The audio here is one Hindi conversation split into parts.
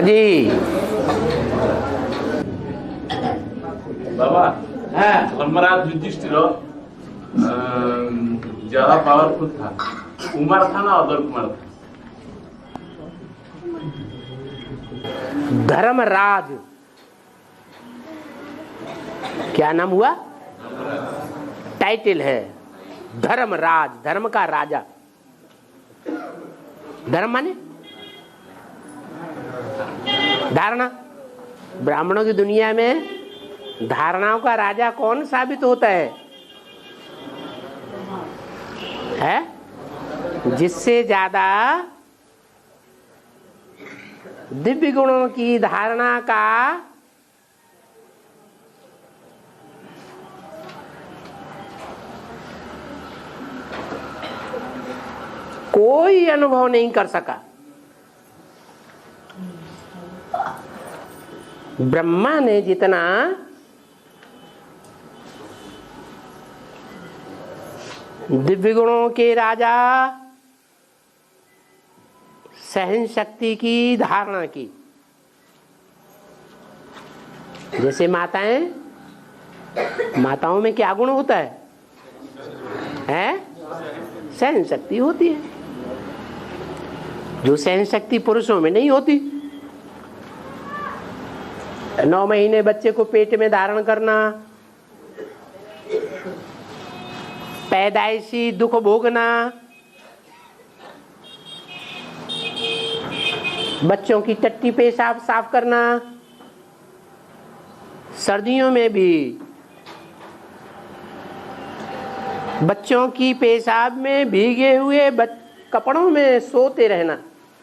जी बाबा हाँ धर्मराज युधिष्ठिर ज्यादा पावरफुल था, कुमार था ना अदर कुमार था? धर्मराज क्या नाम हुआ? टाइटल है धर्मराज, धर्म का राजा। धर्म माने धारणा। ब्राह्मणों की दुनिया में धारणाओं का राजा कौन साबित होता है? जिससे ज्यादा दिव्य गुणों की धारणा का कोई अनुभव नहीं कर सका। ब्रह्मा ने जितना दिव्य गुणों के राजा सहन शक्ति की धारणा की, जैसे माताओं में क्या गुण होता है? सहन शक्ति होती है, जो सहन शक्ति पुरुषों में नहीं होती। 9 महीने बच्चे को पेट में धारण करना, पैदाइशी दुख भोगना, बच्चों की टट्टी पेशाब साफ करना, सर्दियों में भी बच्चों की पेशाब में भीगे हुए कपड़ों में सोते रहना,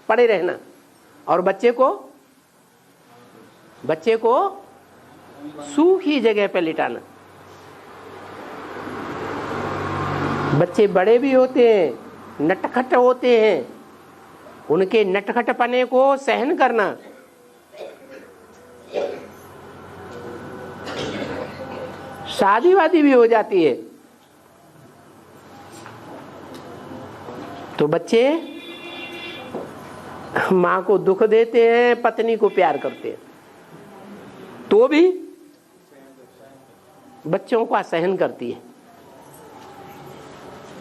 पड़े रहना, और बच्चे को सूखी जगह पर लिटाना। बच्चे बड़े भी होते हैं, नटखट होते हैं, उनके नटखटपने को सहन करना। शादी वादी भी हो जाती है तो बच्चे माँ को दुख देते हैं, पत्नी को प्यार करते हैं, तो भी बच्चों का सहन करती है।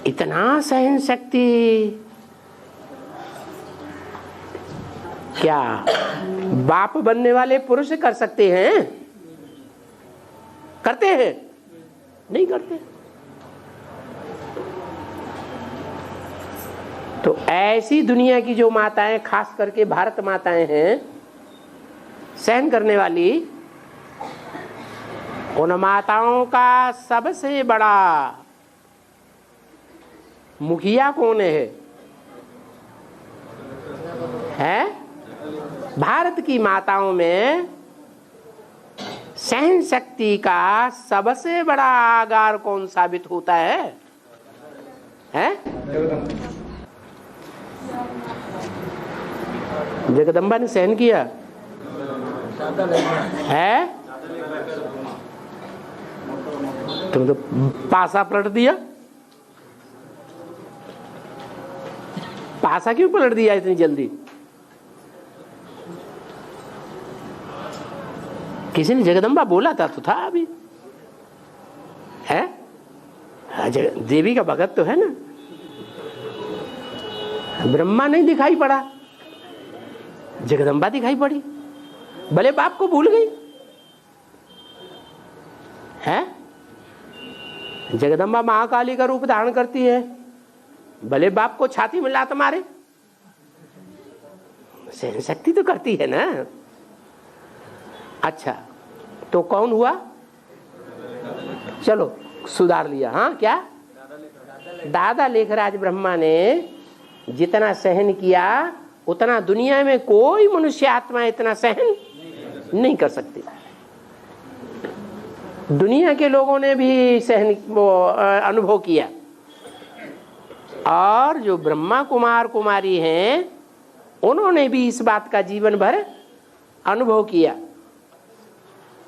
इतना सहन शक्ति क्या बाप बनने वाले पुरुष कर सकते हैं? करते हैं? नहीं करते। तो ऐसी दुनिया की जो माताएं, खास करके भारत माताएं हैं सहन करने वाली, उन माताओं का सबसे बड़ा मुखिया कौन है? भारत की माताओं में सहन शक्ति का सबसे बड़ा आगार कौन साबित होता है? जगदम्बा ने सहन किया है? तुम तो पासा पलट दिया। पासा क्यों पलट दिया इतनी जल्दी? किसी ने जगदम्बा बोला था तो था अभी है? देवी का भगत तो है ना। ब्रह्मा नहीं दिखाई पड़ा, जगदम्बा दिखाई पड़ी। भले बाप को भूल गई है। जगदम्बा महाकाली का रूप धारण करती है, भले बाप को छाती में लात मारे, सहन शक्ति तो करती है ना। अच्छा, तो कौन हुआ? चलो सुधार लिया। हाँ, क्या? दादा लेखराज ब्रह्मा ने जितना सहन किया उतना दुनिया में कोई मनुष्य आत्मा इतना सहन नहीं कर सकती। दुनिया के लोगों ने भी सहन अनुभव किया, और जो ब्रह्मा कुमार कुमारी हैं उन्होंने भी इस बात का जीवन भर अनुभव किया।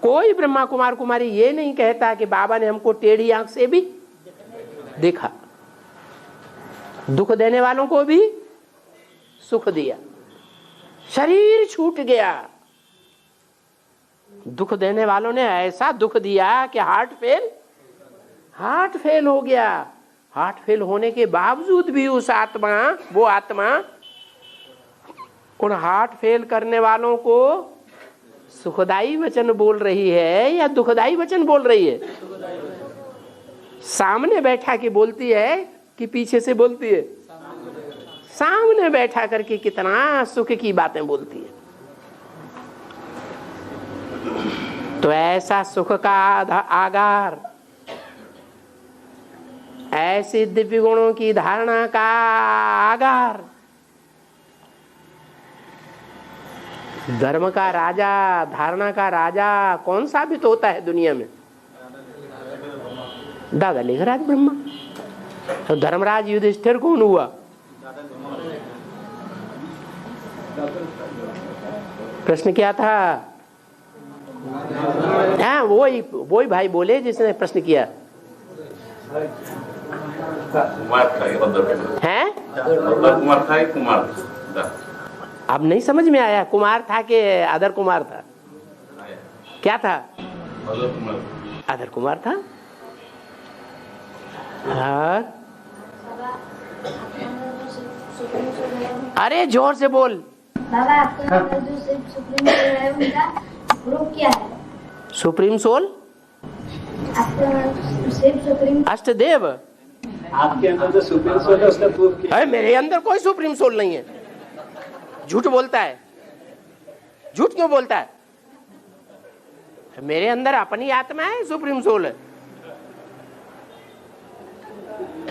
कोई ब्रह्मा कुमार कुमारी ये नहीं कहता कि बाबा ने हमको टेढ़ी आंख से भी देखा, दुख देने वालों को भी सुख दिया। शरीर छूट गया। दुख देने वालों ने ऐसा दुख दिया कि हार्ट फेल हो गया। हार्ट फेल होने के बावजूद भी वो आत्मा उन हार्ट फेल करने वालों को सुखदाई वचन बोल रही है या दुखदाई वचन बोल रही है? सामने बैठा के बोलती है कि पीछे से बोलती है? सामने बैठा करके कितना सुख की बातें बोलती है। तो ऐसा सुख का आगार, ऐसे दिव्य गुणों की धारणा का आगार, धर्म का राजा, धारणा का राजा कौन साबित होता है दुनिया में? दादा लेखराज ब्रह्मा। तो धर्मराज युधिष्ठिर कौन हुआ? प्रश्न क्या था? हाँ, वही भाई बोले जिसने प्रश्न किया। कुमार था, हैं? कुमार था, कुमार था। अब नहीं समझ में आया कुमार था कि अदर कुमार था? क्या था? अदर कुमार था। हाँ? अरे जोर से बोल। बाबा, आपका जो सुप्रीम सोल है उनका ग्रुप क्या है? Supreme soul, supreme Ashtadev. आपके अंदर जो सुप्रीम सोल है उसका प्रूफ क्या है? मेरे अंदर कोई सुप्रीम सोल नहीं है। झूठ बोलता है। झूठ क्यों बोलता है? मेरे अंदर अपनी आत्मा है, सुप्रीम सोल है।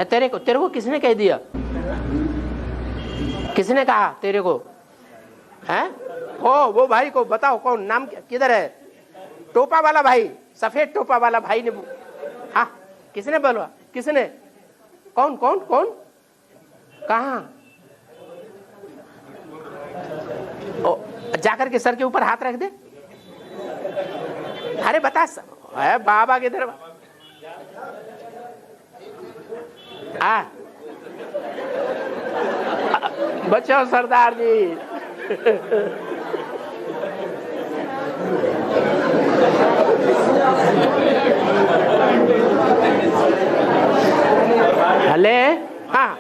तेरे को किसने कह दिया? किसने कहा तेरे को? हैं? वो भाई को बताओ, कौन? नाम किधर है? टोपा वाला भाई, सफेद टोपा वाला भाई ने। हाँ, किसने बोला? किसने? कौन कौन कौन? कहाँ? जाकर के सर के ऊपर हाथ रख दे। अरे बता, है बाबा के दरबार। बचाओ सरदार जी। हले, हाँ,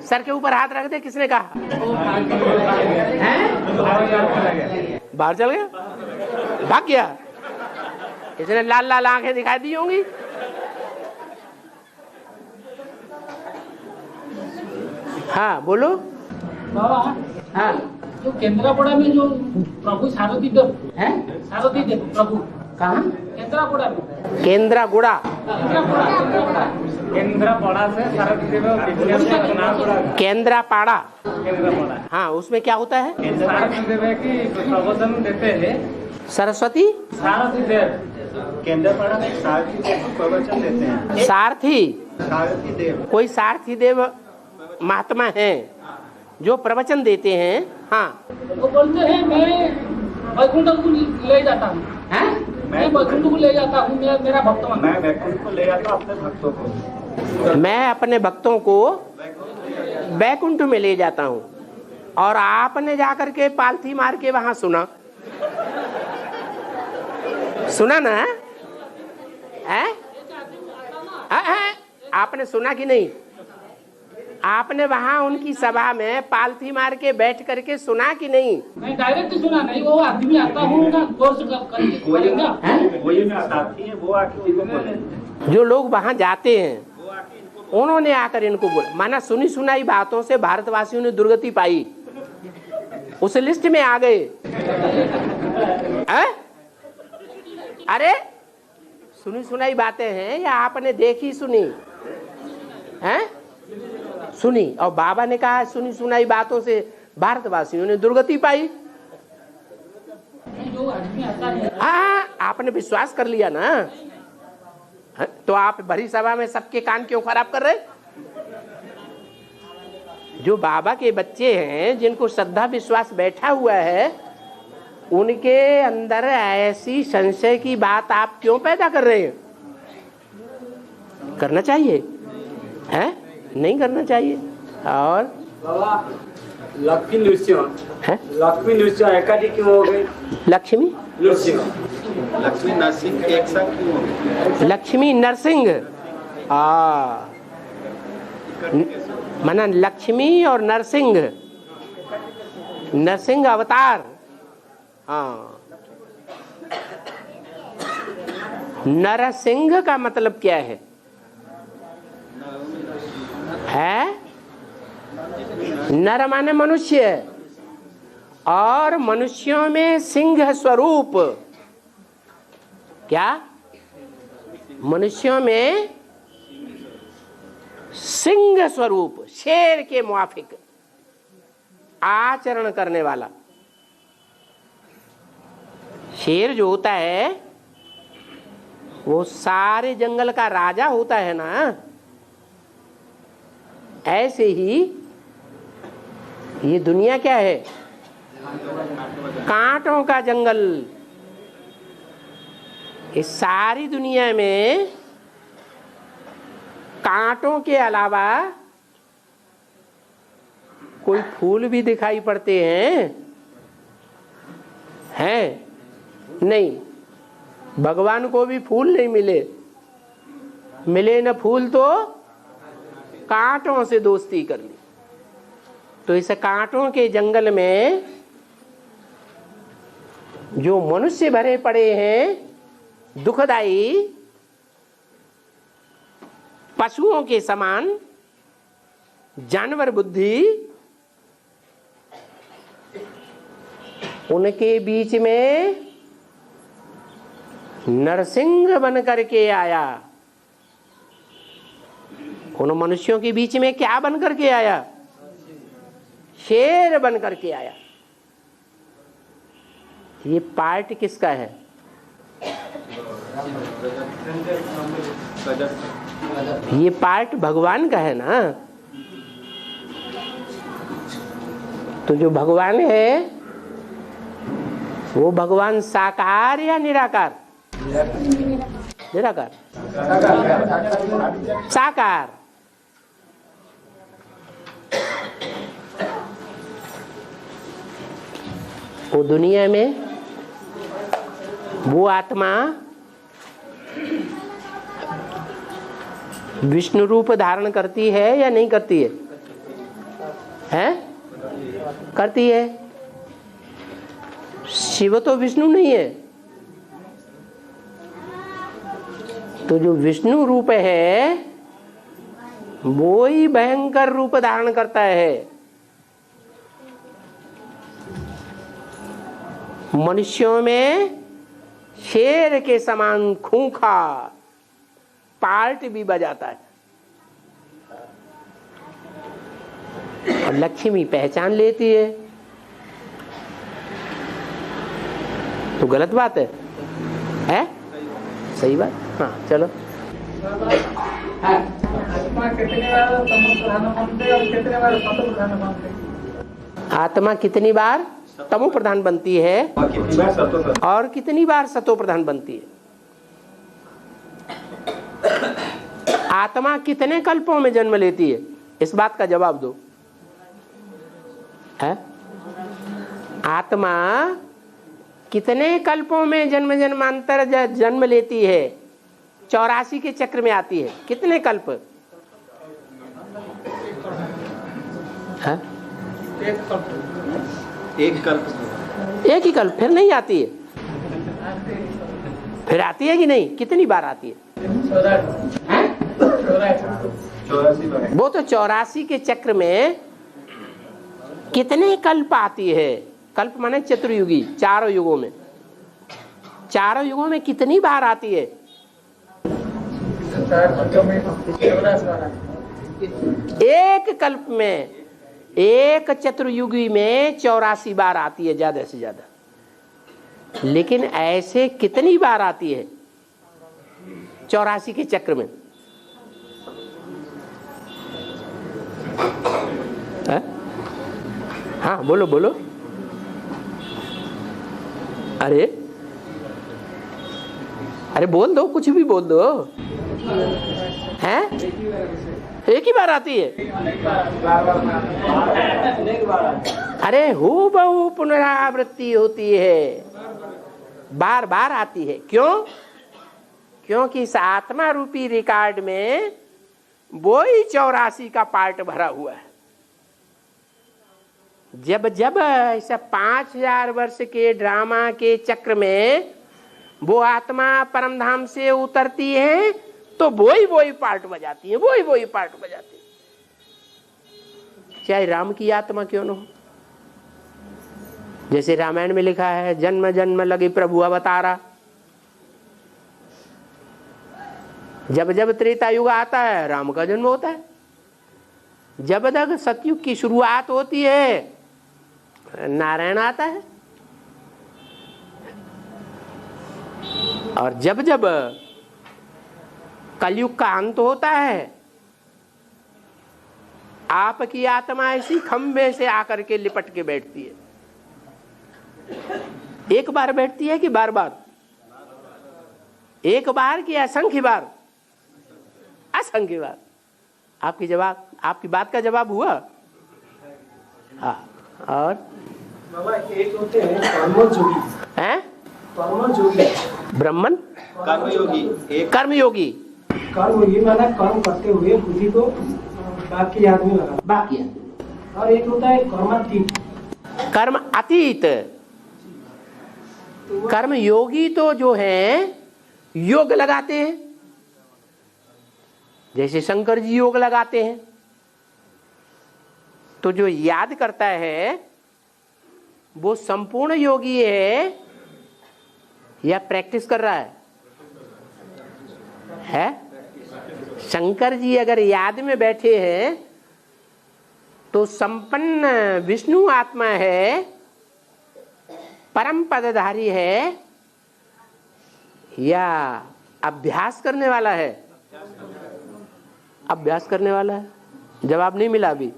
सर के ऊपर हाथ रख दे। किसने कहा? बाहर चल गया, भाग गया। इसने लाल लाल आंखें दिखाई दी होंगी। हाँ बोलो। बाबा, हाँ, जो केंद्रापड़ा में जो प्रभु सारथी देव है, सारथी देव प्रभु कहाँ? केंद्रापड़ा में। केंद्रागुड़ा। केंद्रापड़ा से सारथी देव केंद्रापाड़ा। केंद्रापड़ा। हाँ, उसमें क्या होता है? सारथी देव की प्रवचन देते हैं। सरस्वती सारथी देव केंद्रापड़ा में सारथी देव प्रवचन देते हैं। सारथी देव कोई सारथी देव महात्मा है जो प्रवचन देते हैं। हाँ, वो बोलते हैं मैं वैकुंठ को ले जाता हूँ। मैं वैकुंठ को ले जाता हूँ, मेरा भक्त। मैं वैकुंठ को ले जाता हूँ अपने भक्तों को। मैं अपने भक्तों को बैकुंठ में ले जाता हूँ। और आपने जाकर के पालथी मार के वहां सुना ना? है? आपने सुना कि नहीं? आपने वहां उनकी सभा में पालथी मार के बैठ करके सुना कि नहीं? मैं डायरेक्ट सुना नहीं, वो आदमी आता हूँ ना, कोर्स कोई साथी है वो आके उनको बोले। जो लोग वहां जाते हैं उन्होंने आकर इनको बोला। माना सुनी सुनाई बातों से भारतवासियों ने दुर्गति पाई, उस लिस्ट में आ गए। अरे सुनी सुनाई बातें हैं या आपने देखी सुनी? हैं? सुनी। और बाबा ने कहा सुनी सुनाई बातों से भारतवासियों ने दुर्गति पाई। हाँ, आपने विश्वास कर लिया ना? तो आप भरी सभा में सबके कान क्यों खराब कर रहे? जो बाबा के बच्चे हैं, जिनको श्रद्धा विश्वास बैठा हुआ है, उनके अंदर ऐसी संशय की बात आप क्यों पैदा कर रहे हैं? करना चाहिए है? नहीं करना चाहिए। और लक्ष्मी नृसिंह है? लक्ष्मी नृसिंह एकाधिक क्यों हो गए? लक्ष्मी नृसिंह लक्ष्मी नरसिंह एक साथ क्यों हो गए? लक्ष्मी नरसिंह माना लक्ष्मी और नरसिंह, नरसिंह अवतार। हाँ, नरसिंह का मतलब क्या है? नर माने मनुष्य, और मनुष्यों में सिंह स्वरूप। क्या? मनुष्यों में सिंह स्वरूप, शेर के मुआफिक आचरण करने वाला। शेर जो होता है वो सारे जंगल का राजा होता है ना, ऐसे ही ये दुनिया क्या है? कांटों का जंगल। इस सारी दुनिया में कांटों के अलावा कोई फूल भी दिखाई पड़ते हैं नहीं। भगवान को भी फूल नहीं मिले न फूल तो कांटों से दोस्ती कर ली। तो इस कांटों के जंगल में जो मनुष्य भरे पड़े हैं, दुखदाई पशुओं के समान जानवर बुद्धि, उनके बीच में नरसिंह बन करके आया। उन मनुष्यों के बीच में क्या बन करके आया? शेर बन करके आया। ये पार्ट किसका है? ये पार्ट भगवान का है ना। तो जो भगवान है वो भगवान साकार या निराकार? निराकार, साकार। वो दुनिया में वो आत्मा विष्णु रूप धारण करती है या नहीं करती है? करती है। शिव तो विष्णु नहीं है। तो जो विष्णु रूप है वो ही भयंकर रूप धारण करता है। मनुष्यों में शेर के समान खूंखार पार्ट भी बजाता है। और लक्ष्मी पहचान लेती है। तो गलत बात है? सही बात। हाँ चलो। आत्मा कितनी बार तमो प्रधान बनते और कितनी बार सतो प्रधान बनते? आत्मा कितनी बार तमो प्रधान बनती है और कितनी बार सतो प्रधान बनती है? आत्मा कितने कल्पों में जन्म लेती है? इस बात का जवाब दो। है? आत्मा कितने कल्पों में जन्म जन्मांतर जन्म लेती है? 84 के चक्र में आती है। कितने कल्प? है? एक कल्प, एक ही कल्प, फिर नहीं आती है। फिर आती है कि नहीं? कितनी बार आती है? 84 बार। वो तो 84 के चक्र में कितने कल्प आती है? कल्प माने चतुर्युगी, चारों युगों में। चारों युगों में कितनी बार आती है? एक कल्प में, एक चतुर्युगी में 84 बार आती है, ज्यादा से ज्यादा। लेकिन ऐसे कितनी बार आती है 84 के चक्र में? है? हाँ बोलो बोलो। अरे अरे बोल दो, कुछ भी बोल दो। है? हैं? एक ही बार आती है? अरे हूबहू पुनरावृत्ति होती है, बार बार आती है। क्यों? क्योंकि इस आत्मा रूपी रिकॉर्ड में वो ही 84 का पार्ट भरा हुआ है। जब जब ऐसा 5000 वर्ष के ड्रामा के चक्र में वो आत्मा परमधाम से उतरती है तो वही पार्ट बजाती है, वही पार्ट बजाती है, चाहे राम की आत्मा क्यों न हो। जैसे रामायण में लिखा है, जन्म जन्म लगे प्रभु अवतारा। जब जब त्रेता युग आता है राम का जन्म होता है, जब तक सतयुग की शुरुआत होती है नारायण आता है, और जब जब कलयुग का अंत होता है आपकी आत्मा ऐसी खंबे से आकर के लिपट के बैठती है। एक बार बैठती है कि बार बार? एक बार कि असंख्य बार? असंख्य बार। आपकी बात का जवाब हुआ? हाँ। और बाबा एक होते हैं कर्मयोगी, हैं? कर्मयोगी, ब्राह्मण कर्मयोगी। कर्मयोगी माना कर्म करते हुए बुद्धि को बाकी याद में लगा, बाकी। और एक होता है कर्मातीत। कर्म अतीत। कर्म योगी तो जो है योग लगाते हैं, जैसे शंकर जी योग लगाते हैं। तो जो याद करता है वो संपूर्ण योगी है या प्रैक्टिस कर रहा है? शंकर जी अगर याद में बैठे हैं तो संपन्न विष्णु आत्मा है, परम पदधारी है, या अभ्यास करने वाला है? अभ्यास करने वाला है। जवाब नहीं मिला अभी।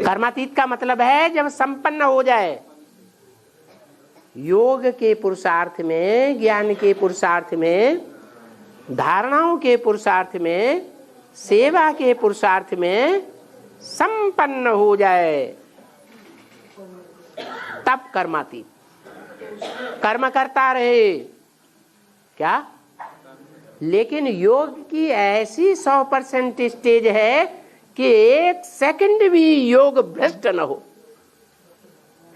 कर्मातीत का मतलब है जब संपन्न हो जाए, योग के पुरुषार्थ में, ज्ञान के पुरुषार्थ में, धारणाओं के पुरुषार्थ में, सेवा के पुरुषार्थ में संपन्न हो जाए तब कर्मातीत। कर्म करता रहे क्या? लेकिन योग की ऐसी 100% स्टेज है कि एक सेकंड भी योग भ्रष्ट न हो।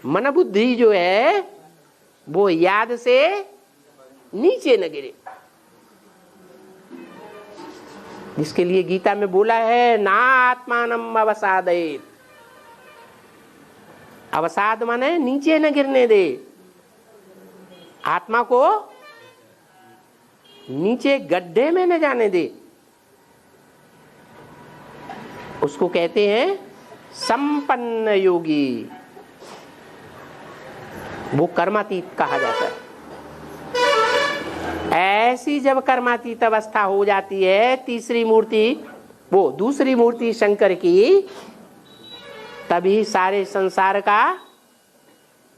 मन बुद्धि जो है वो याद से नीचे न गिरे, जिसके लिए गीता में बोला है ना आत्मानम अवसादयेत। अवसाद माने नीचे न गिरने दे, आत्मा को नीचे गड्ढे में न जाने दे। उसको कहते हैं संपन्न योगी, वो कर्मातीत कहा जाता है। ऐसी जब कर्मातीत अवस्था हो जाती है, तीसरी मूर्ति, वो दूसरी मूर्ति शंकर की, तभी सारे संसार का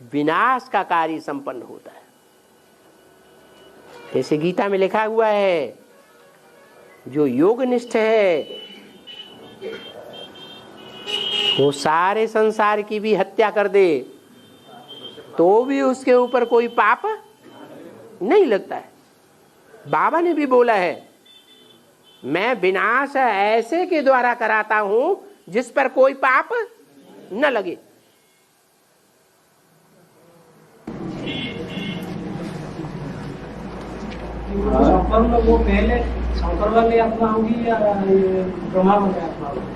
विनाश का कार्य संपन्न होता है। जैसे गीता में लिखा हुआ है, जो योगनिष्ठ है वो सारे संसार की भी हत्या कर दे तो भी उसके ऊपर कोई पाप नहीं लगता है। बाबा ने भी बोला है, मैं विनाश ऐसे के द्वारा कराता हूं जिस पर कोई पाप न लगे। संपन्न वो पहले शंकर वाली आत्मा होगी या ब्रह्मा वाली आत्मा होगी?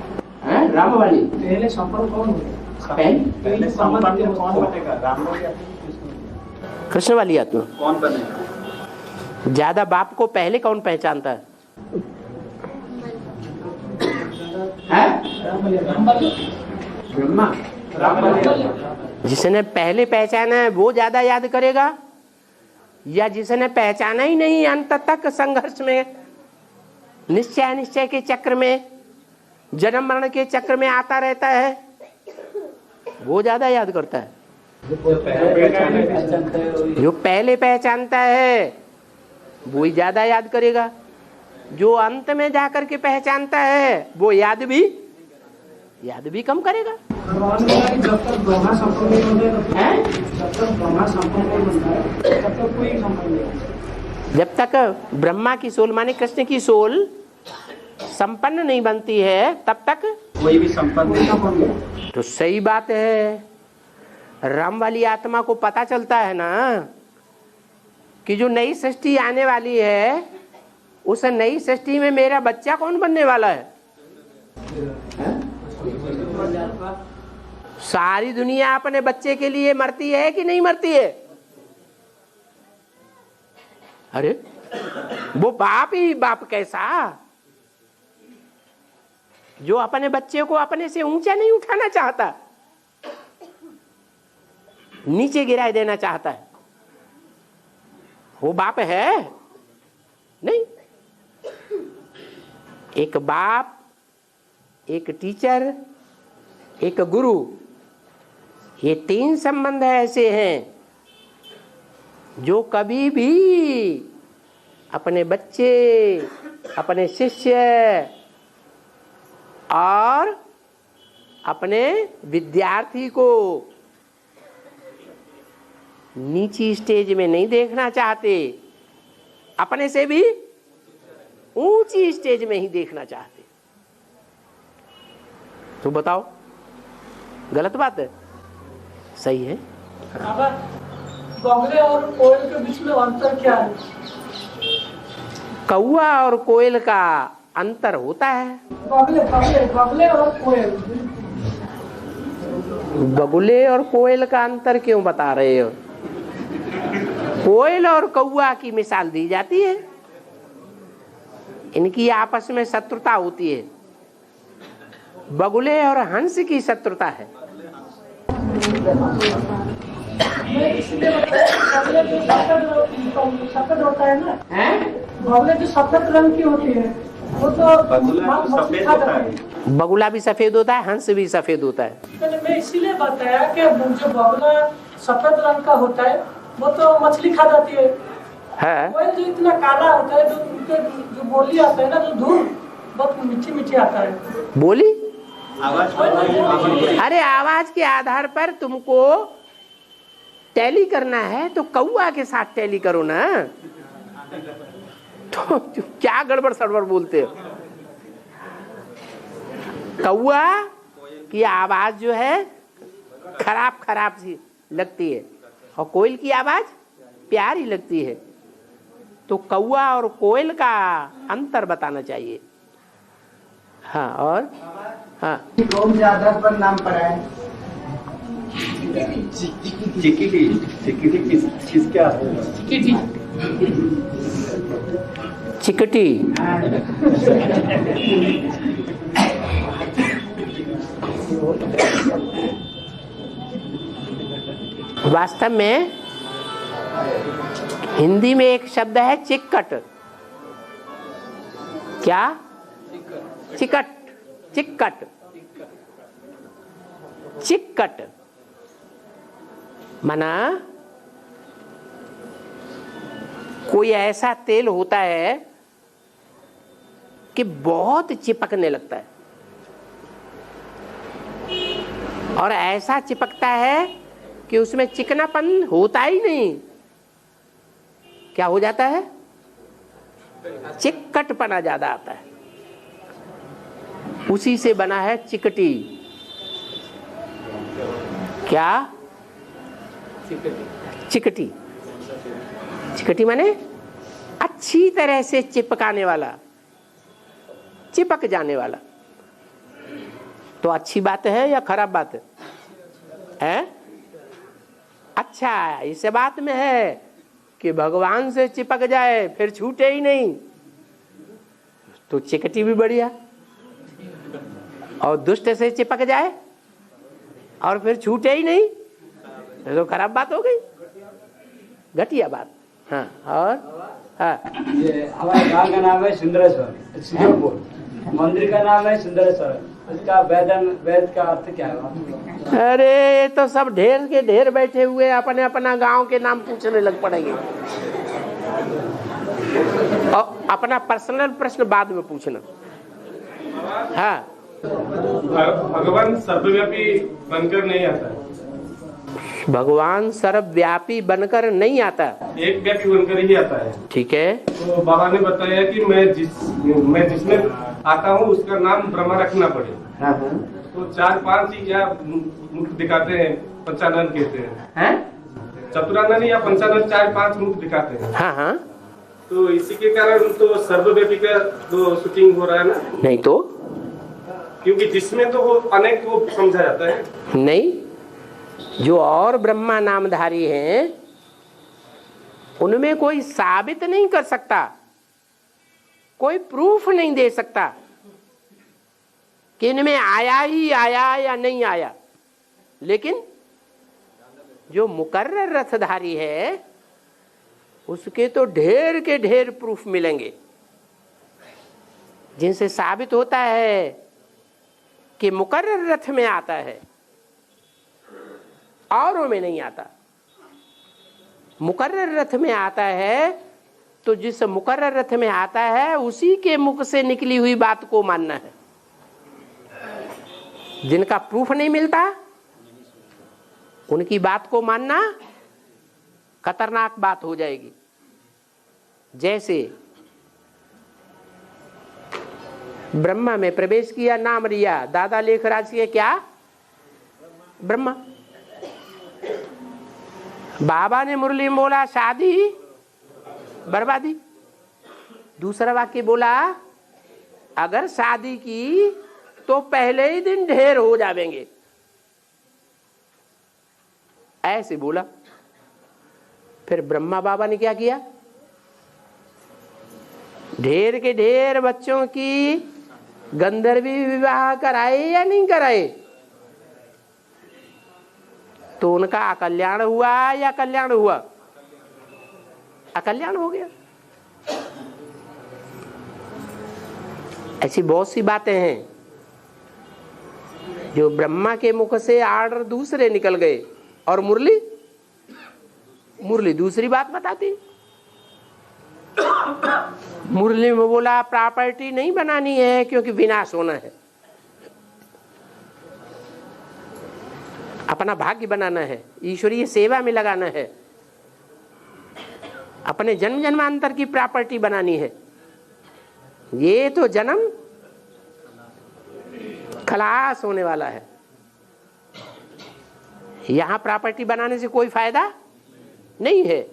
राम वाली पहले संपन्न कौन होगा? पहले संपन्न कौन बनेगा? राम वाली आत्मा, कृष्ण वाली आत्मा कौन बनेगा? ज्यादा बाप को पहले कौन पहचानता है? ब्रह्मा। जिसने पहले पहचाना है वो ज्यादा याद करेगा, या जिसने पहचाना ही नहीं अंत तक संघर्ष में, निश्चय के चक्र में, जन्म मरण के चक्र में आता रहता है, वो ज्यादा याद करता है? जो पहले पहचानता है वो ही ज्यादा याद करेगा। जो अंत में जाकर के पहचानता है वो याद भी कम करेगा। जब तक ब्रह्मा संपूर्ण नहीं होता है, जब तक ब्रह्मा संपूर्ण नहीं बनता है तब तक कोई संपूर्ण नहीं। जब तक ब्रह्मा की सोल माने कृष्ण की सोल संपन्न नहीं बनती है तब तक कोई भी संपन्न नहीं। तो सही बात है। राम वाली आत्मा को पता चलता है ना कि जो नई सृष्टि आने वाली है उस नई सृष्टि में मेरा बच्चा कौन बनने वाला है? सारी दुनिया अपने बच्चे के लिए मरती है कि नहीं मरती है? अरे वो बाप ही बाप कैसा, जो अपने बच्चे को अपने से ऊंचा नहीं उठाना चाहता, नीचे गिरा देना चाहता है, वो बाप है नहीं। एक बाप, एक टीचर, एक गुरु, ये 3 संबंध ऐसे हैं जो कभी भी अपने बच्चे, अपने शिष्य और अपने विद्यार्थी को नीची स्टेज में नहीं देखना चाहते, अपने से भी ऊंची स्टेज में ही देखना चाहते। तो बताओ गलत बात है? सही है। बगुले और कोयल के बीच में अंतर क्या है? कौआ और कोयल का अंतर होता है। बगुले और कोयल। बगुले और कोयल का अंतर क्यों बता रहे हो? कोयल और कौआ की मिसाल दी जाती है। इनकी आपस में शत्रुता होती है। बगुले और हंस की शत्रुता है। सफेद होता है ना, बगुले जो सफेद रंग की होती है वो तो सफेद होता है। बगुला भी सफेद होता है, हंस भी सफेद होता है। मैं इसीलिए बताया कि जो बगुला सफेद रंग का होता है वो तो मछली खा जाती है। कोयल जो इतना काला होता है, जो बोली आता है ना, जो धूल बहुत मीठी मीठी आता है। बोली आवाज, अरे आवाज के आधार पर तुमको टैली करना है तो कौआ के साथ टैली करो ना। तो क्या गड़बड़ सड़बड़ बोलते हो? कौआ की आवाज जो है खराब सी लगती है और कोयल की आवाज प्यारी लगती है। तो कौआ और कोयल का अंतर बताना चाहिए। हाँ, और हाँ, कौन से आधार पर नाम पड़ा है? चिकिटी किसके आधार पर? चिकटी। वास्तव में हिंदी में एक शब्द है चिक्कट। क्या? चिकट, चिक्कट, चिक्कट माना कोई ऐसा तेल होता है कि बहुत चिपकने लगता है और ऐसा चिपकता है कि उसमें चिकनापन होता ही नहीं। क्या हो जाता है? चिक्कटपना ज्यादा आता है। उसी से बना है चिकटी। क्या? चिकटी। चिकटी माने अच्छी तरह से चिपकाने वाला, चिपक जाने वाला। तो अच्छी बात है या खराब बात है? हैं? अच्छा, इस बात में है कि भगवान से चिपक जाए फिर छूटे ही नहीं तो चिकटी भी बढ़िया, और दुष्ट से चिपक जाए और फिर छूटे ही नहीं तो खराब बात हो गई, घटिया बात। हाँ, और हाँ, हमारे गांव का नाम है सुंदरेश्वर, सिद्धपुर। मंदिर का नाम है सुंदरेश्वर। उसका वेद का अर्थ क्या है? अरे ये तो सब ढेर के ढेर बैठे हुए अपने अपना गांव के नाम पूछने लग पड़ेंगे। और अपना पर्सनल प्रश्न बाद में पूछना। हाँ, भगवान सर्वव्यापी बनकर नहीं आता। भगवान सर्वव्यापी बनकर नहीं आता, एक व्यापी बनकर ही आता है। ठीक है। तो बाबा ने बताया कि मैं जिसमें आता हूँ उसका नाम ब्रह्मा रखना पड़े। तो 4-5 ही क्या मुख दिखाते हैं, पंचानन कहते हैं, चतुरानन या पंचानन 4-5 मुख दिखाते हैं। हाँ हाँ, तो इसी के कारण तो सर्वव्यापी का तो शूटिंग हो रहा है ना। नहीं तो, क्योंकि जिसमें तो वो अनेक को समझा जाता है। नहीं, जो और ब्रह्मा नामधारी हैं उनमें कोई साबित नहीं कर सकता, कोई प्रूफ नहीं दे सकता कि इनमें आया ही आया या नहीं आया। लेकिन जो मुकर्रर रथधारी है उसके तो ढेर के ढेर प्रूफ मिलेंगे, जिनसे साबित होता है कि मुकर्रर रथ में आता है, औरों में नहीं आता। मुकर्रर रथ में आता है तो जिस मुकर्रर रथ में आता है उसी के मुख से निकली हुई बात को मानना है। जिनका प्रूफ नहीं मिलता उनकी बात को मानना खतरनाक बात हो जाएगी। जैसे ब्रह्मा में प्रवेश किया, नाम लिया, दादा लेखराज के क्या ब्रह्मा। बाबा ने मुरली में बोला शादी बर्बादी। दूसरा वाक्य बोला अगर शादी की तो पहले ही दिन ढेर हो जाएंगे, ऐसे बोला। फिर ब्रह्मा बाबा ने क्या किया, ढेर के ढेर बच्चों की गंधर्वी विवाह कराए या नहीं कराए? तो उनका अकल्याण हुआ या कल्याण हुआ? अकल्याण हो गया। ऐसी बहुत सी बातें हैं जो ब्रह्मा के मुख से आर्डर दूसरे निकल गए और मुरली दूसरी बात बताती। मुरली में बोला प्रॉपर्टी नहीं बनानी है क्योंकि विनाश होना है, अपना भाग्य बनाना है, ईश्वरीय सेवा में लगाना है, अपने जन्म जन्मांतर की प्रॉपर्टी बनानी है। ये तो जन्म खलास होने वाला है, यहां प्रॉपर्टी बनाने से कोई फायदा नहीं है।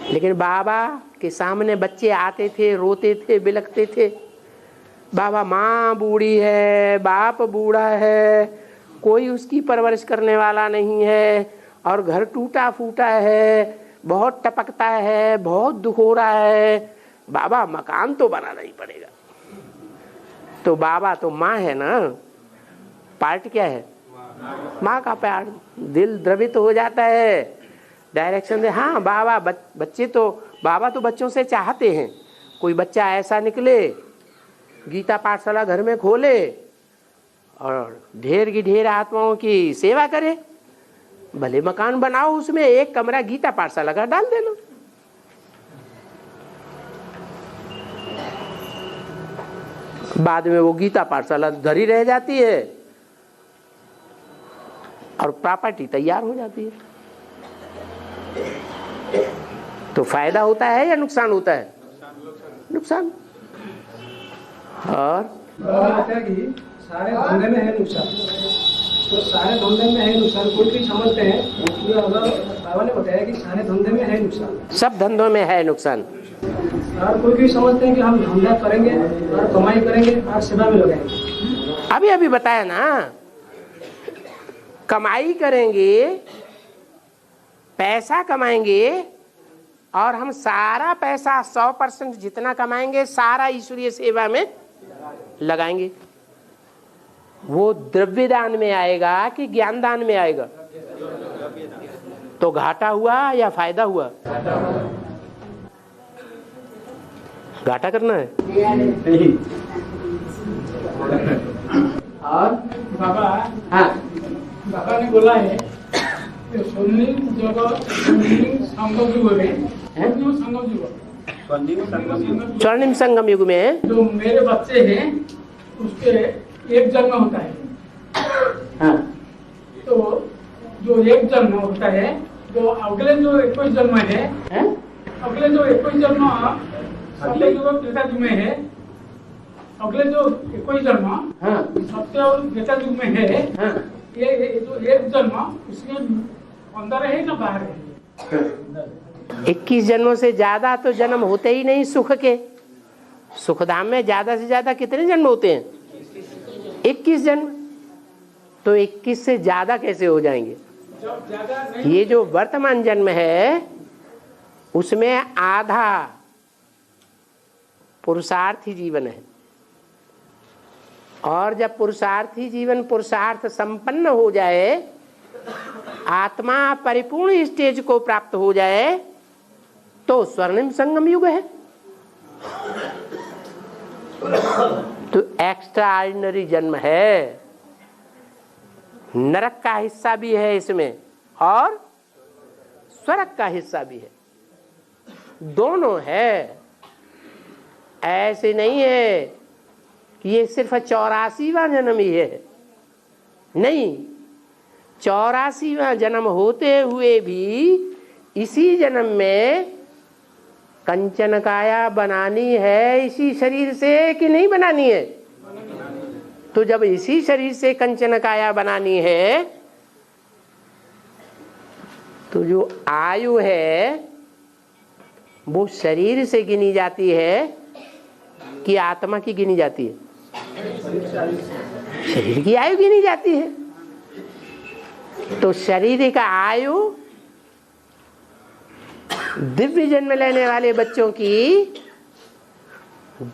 लेकिन बाबा के सामने बच्चे आते थे, रोते थे, बिलखते थे, बाबा माँ बूढ़ी है, बाप बूढ़ा है, कोई उसकी परवरिश करने वाला नहीं है और घर टूटा फूटा है, बहुत टपकता है, बहुत दुख हो रहा है, बाबा मकान तो बनाना ही पड़ेगा। तो बाबा तो माँ है ना, पार्ट क्या है? माँ का प्यार। दिल द्रवित हो जाता है, डायरेक्शन दे। हाँ बाबा, बच्चे तो बाबा तो बच्चों से चाहते हैं कोई बच्चा ऐसा निकले, गीता पाठशाला घर में खोले और ढेर की ढेर आत्माओं की सेवा करे। भले मकान बनाओ, उसमें एक कमरा गीता पाठशाला का डाल देना। बाद में वो गीता पाठशाला धरी रह जाती है और प्रॉपर्टी तैयार हो जाती है। तो फायदा होता है या नुकसान होता है? नुकसान। और सारे धंधे में है नुकसान, तो सारे धंधे में है नुकसान। कोई समझते हैं, बाबा ने बताया कि सारे धंधे में है नुकसान, सब धंधों में है नुकसान। और कोई समझते हैं कि हम धंधा करेंगे और कमाई करेंगे और सेवा में लगाएंगे। अभी बताया ना, कमाई करेंगे, पैसा कमाएंगे और हम सारा पैसा 100% जितना कमाएंगे सारा ईश्वरीय सेवा में लगाएंगे। वो द्रव्य दान में आएगा कि ज्ञान दान में आएगा? तो घाटा हुआ या फायदा हुआ? घाटा करना है। और बाबा, हाँ, बाबा ने बोला है स्वर्णिम संगम युग में, स्वर्णिम संगम युग में जो मेरे बच्चे हैं उसके एक जन्म होता है। हाँ। तो जो एक जन्म होता है, जो अगले जो 21 जन्म है, अगले जो 21 जन्म सत्य युग त्रेता युग में है, अगले जो 21 जन्म सत्य और त्रेता युग में है, ये जो एक जन्म उसमें अंदर है ना बाहर है? 21 जन्मों से ज्यादा तो जन्म होते ही नहीं सुख के। सुखधाम में ज्यादा से ज्यादा कितने जन्म होते हैं? 21 जन्म। तो 21 से ज्यादा कैसे हो जाएंगे? ये जो वर्तमान जन्म है उसमें आधा पुरुषार्थी जीवन है, और जब पुरुषार्थी जीवन पुरुषार्थ संपन्न हो जाए, आत्मा परिपूर्ण स्टेज को प्राप्त हो जाए, तो स्वर्णिम संगम युग है। तो एक्स्ट्रा ऑर्डिनरी जन्म है। नरक का हिस्सा भी है इसमें और स्वर्ग का हिस्सा भी है, दोनों है। ऐसे नहीं है कि ये सिर्फ 84वां जन्म ही है, नहीं। 84वां जन्म होते हुए भी इसी जन्म में कंचन काया बनानी है इसी शरीर से कि नहीं बनानी है? तो जब इसी शरीर से कंचन काया बनानी है, तो जो आयु है वो शरीर से गिनी जाती है कि आत्मा की गिनी जाती है? शरीर की आयु गिनी जाती है। तो शरीर का आयु दिव्य जन्म लेने वाले बच्चों की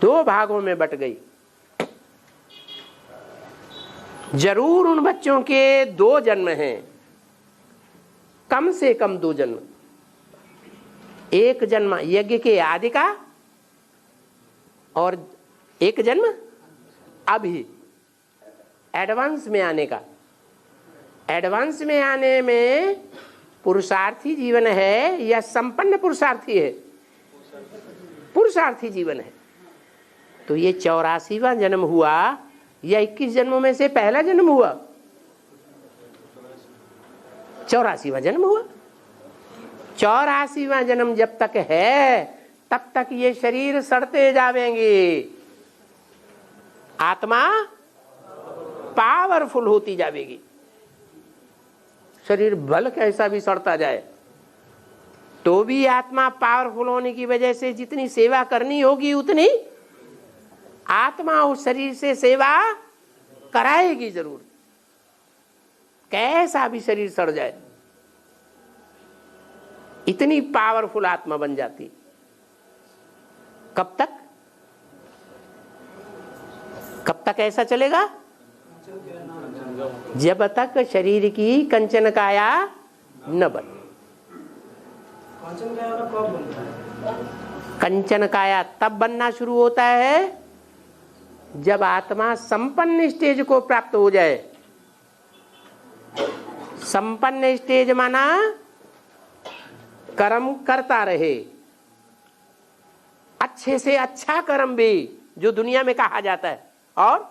2 भागों में बट गई। जरूर उन बच्चों के 2 जन्म हैं, कम से कम 2 जन्म। एक जन्म यज्ञ के आदि का और एक जन्म अभी एडवांस में आने का। एडवांस में आने में पुरुषार्थी जीवन है या संपन्न पुरुषार्थी है? पुरुषार्थी जीवन है। तो ये 84वां जन्म हुआ या 21 जन्मों में से पहला जन्म हुआ? 84वां जन्म हुआ। 84वां जन्म जब तक है तब तक ये शरीर सड़ते जावेंगे, आत्मा पावरफुल होती जाएगी। शरीर भल कैसा भी सड़ता जाए तो भी आत्मा पावरफुल होने की वजह से जितनी सेवा करनी होगी उतनी आत्मा उस शरीर से सेवा कराएगी जरूर, कैसा भी शरीर सड़ जाए। इतनी पावरफुल आत्मा बन जाती। कब तक? कब तक ऐसा चलेगा? जब तक शरीर की कंचन काया न बने। कंचन काया तब बनना शुरू होता है जब आत्मा संपन्न स्टेज को प्राप्त हो जाए। संपन्न स्टेज माना कर्म करता रहे, अच्छे से अच्छा कर्म भी जो दुनिया में कहा जाता है, और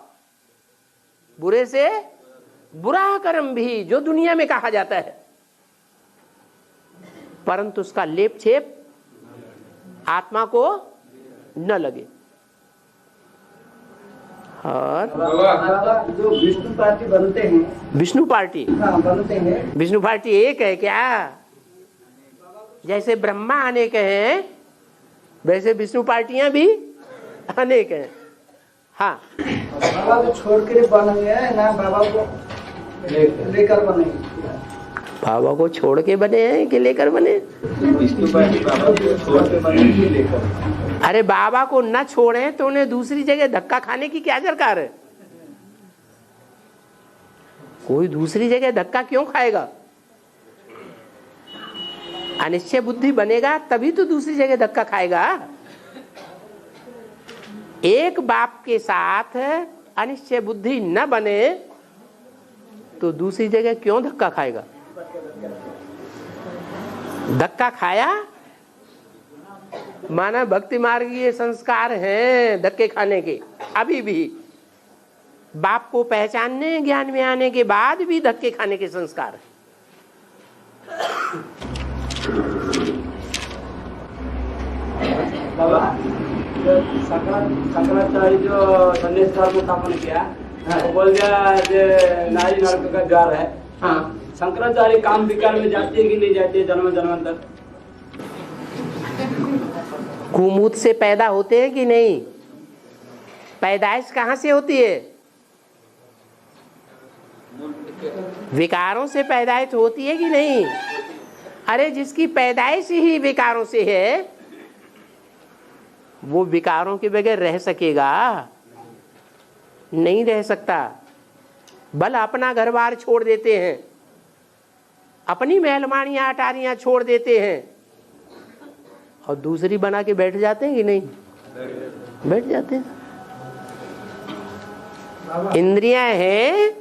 बुरे से बुरा कर्म भी जो दुनिया में कहा जाता है, परंतु उसका लेप छेप आत्मा को न लगे। और जो विष्णु पार्टी बनते हैं, विष्णु पार्टी, हाँ बनते हैं। विष्णु पार्टी एक है क्या? जैसे ब्रह्मा अनेक हैं वैसे विष्णु पार्टियां भी अनेक हैं। हाँ, बाबा को छोड़ कर बनेंगे ना, बाबा को लेकर बनेंगे? बाबा को छोड़ के बने हैं कि लेकर बने? विष्णु पार्टी बाबा को छोड़ के बनेंगे लेकर। अरे बाबा को न छोड़े तो उन्हें दूसरी जगह धक्का खाने की क्या दरकार है? कोई दूसरी जगह धक्का क्यों खाएगा? अनिश्चय बुद्धि बनेगा तभी तो दूसरी जगह धक्का खाएगा। एक बाप के साथ अनिश्चय बुद्धि न बने तो दूसरी जगह क्यों धक्का खाएगा? धक्का खाया, माना भक्ति मार्गीय संस्कार हैं धक्के खाने के। अभी भी बाप को पहचानने ज्ञान में आने के बाद भी धक्के खाने के संस्कार है। बाबा शंकराचार्य जो संदेश को स्थापन किया वो बोल दिया नारी नरक का द्वार है। हाँ, शंकराचार्य काम विकार में जाती है कि नहीं जाती है जन्म जन्मांतर? कुमुद से पैदा होते हैं कि नहीं? पैदाइश कहाँ से होती है? विकारों से पैदाइश होती है कि नहीं? अरे जिसकी पैदाइश ही विकारों से है वो विकारों के बगैर रह सकेगा? नहीं रह सकता। बल अपना घर बार छोड़ देते हैं, अपनी महलमानियां अटारियां छोड़ देते हैं और दूसरी बना के बैठ जाते हैं कि नहीं? बैठ जाते हैं। इंद्रियां हैं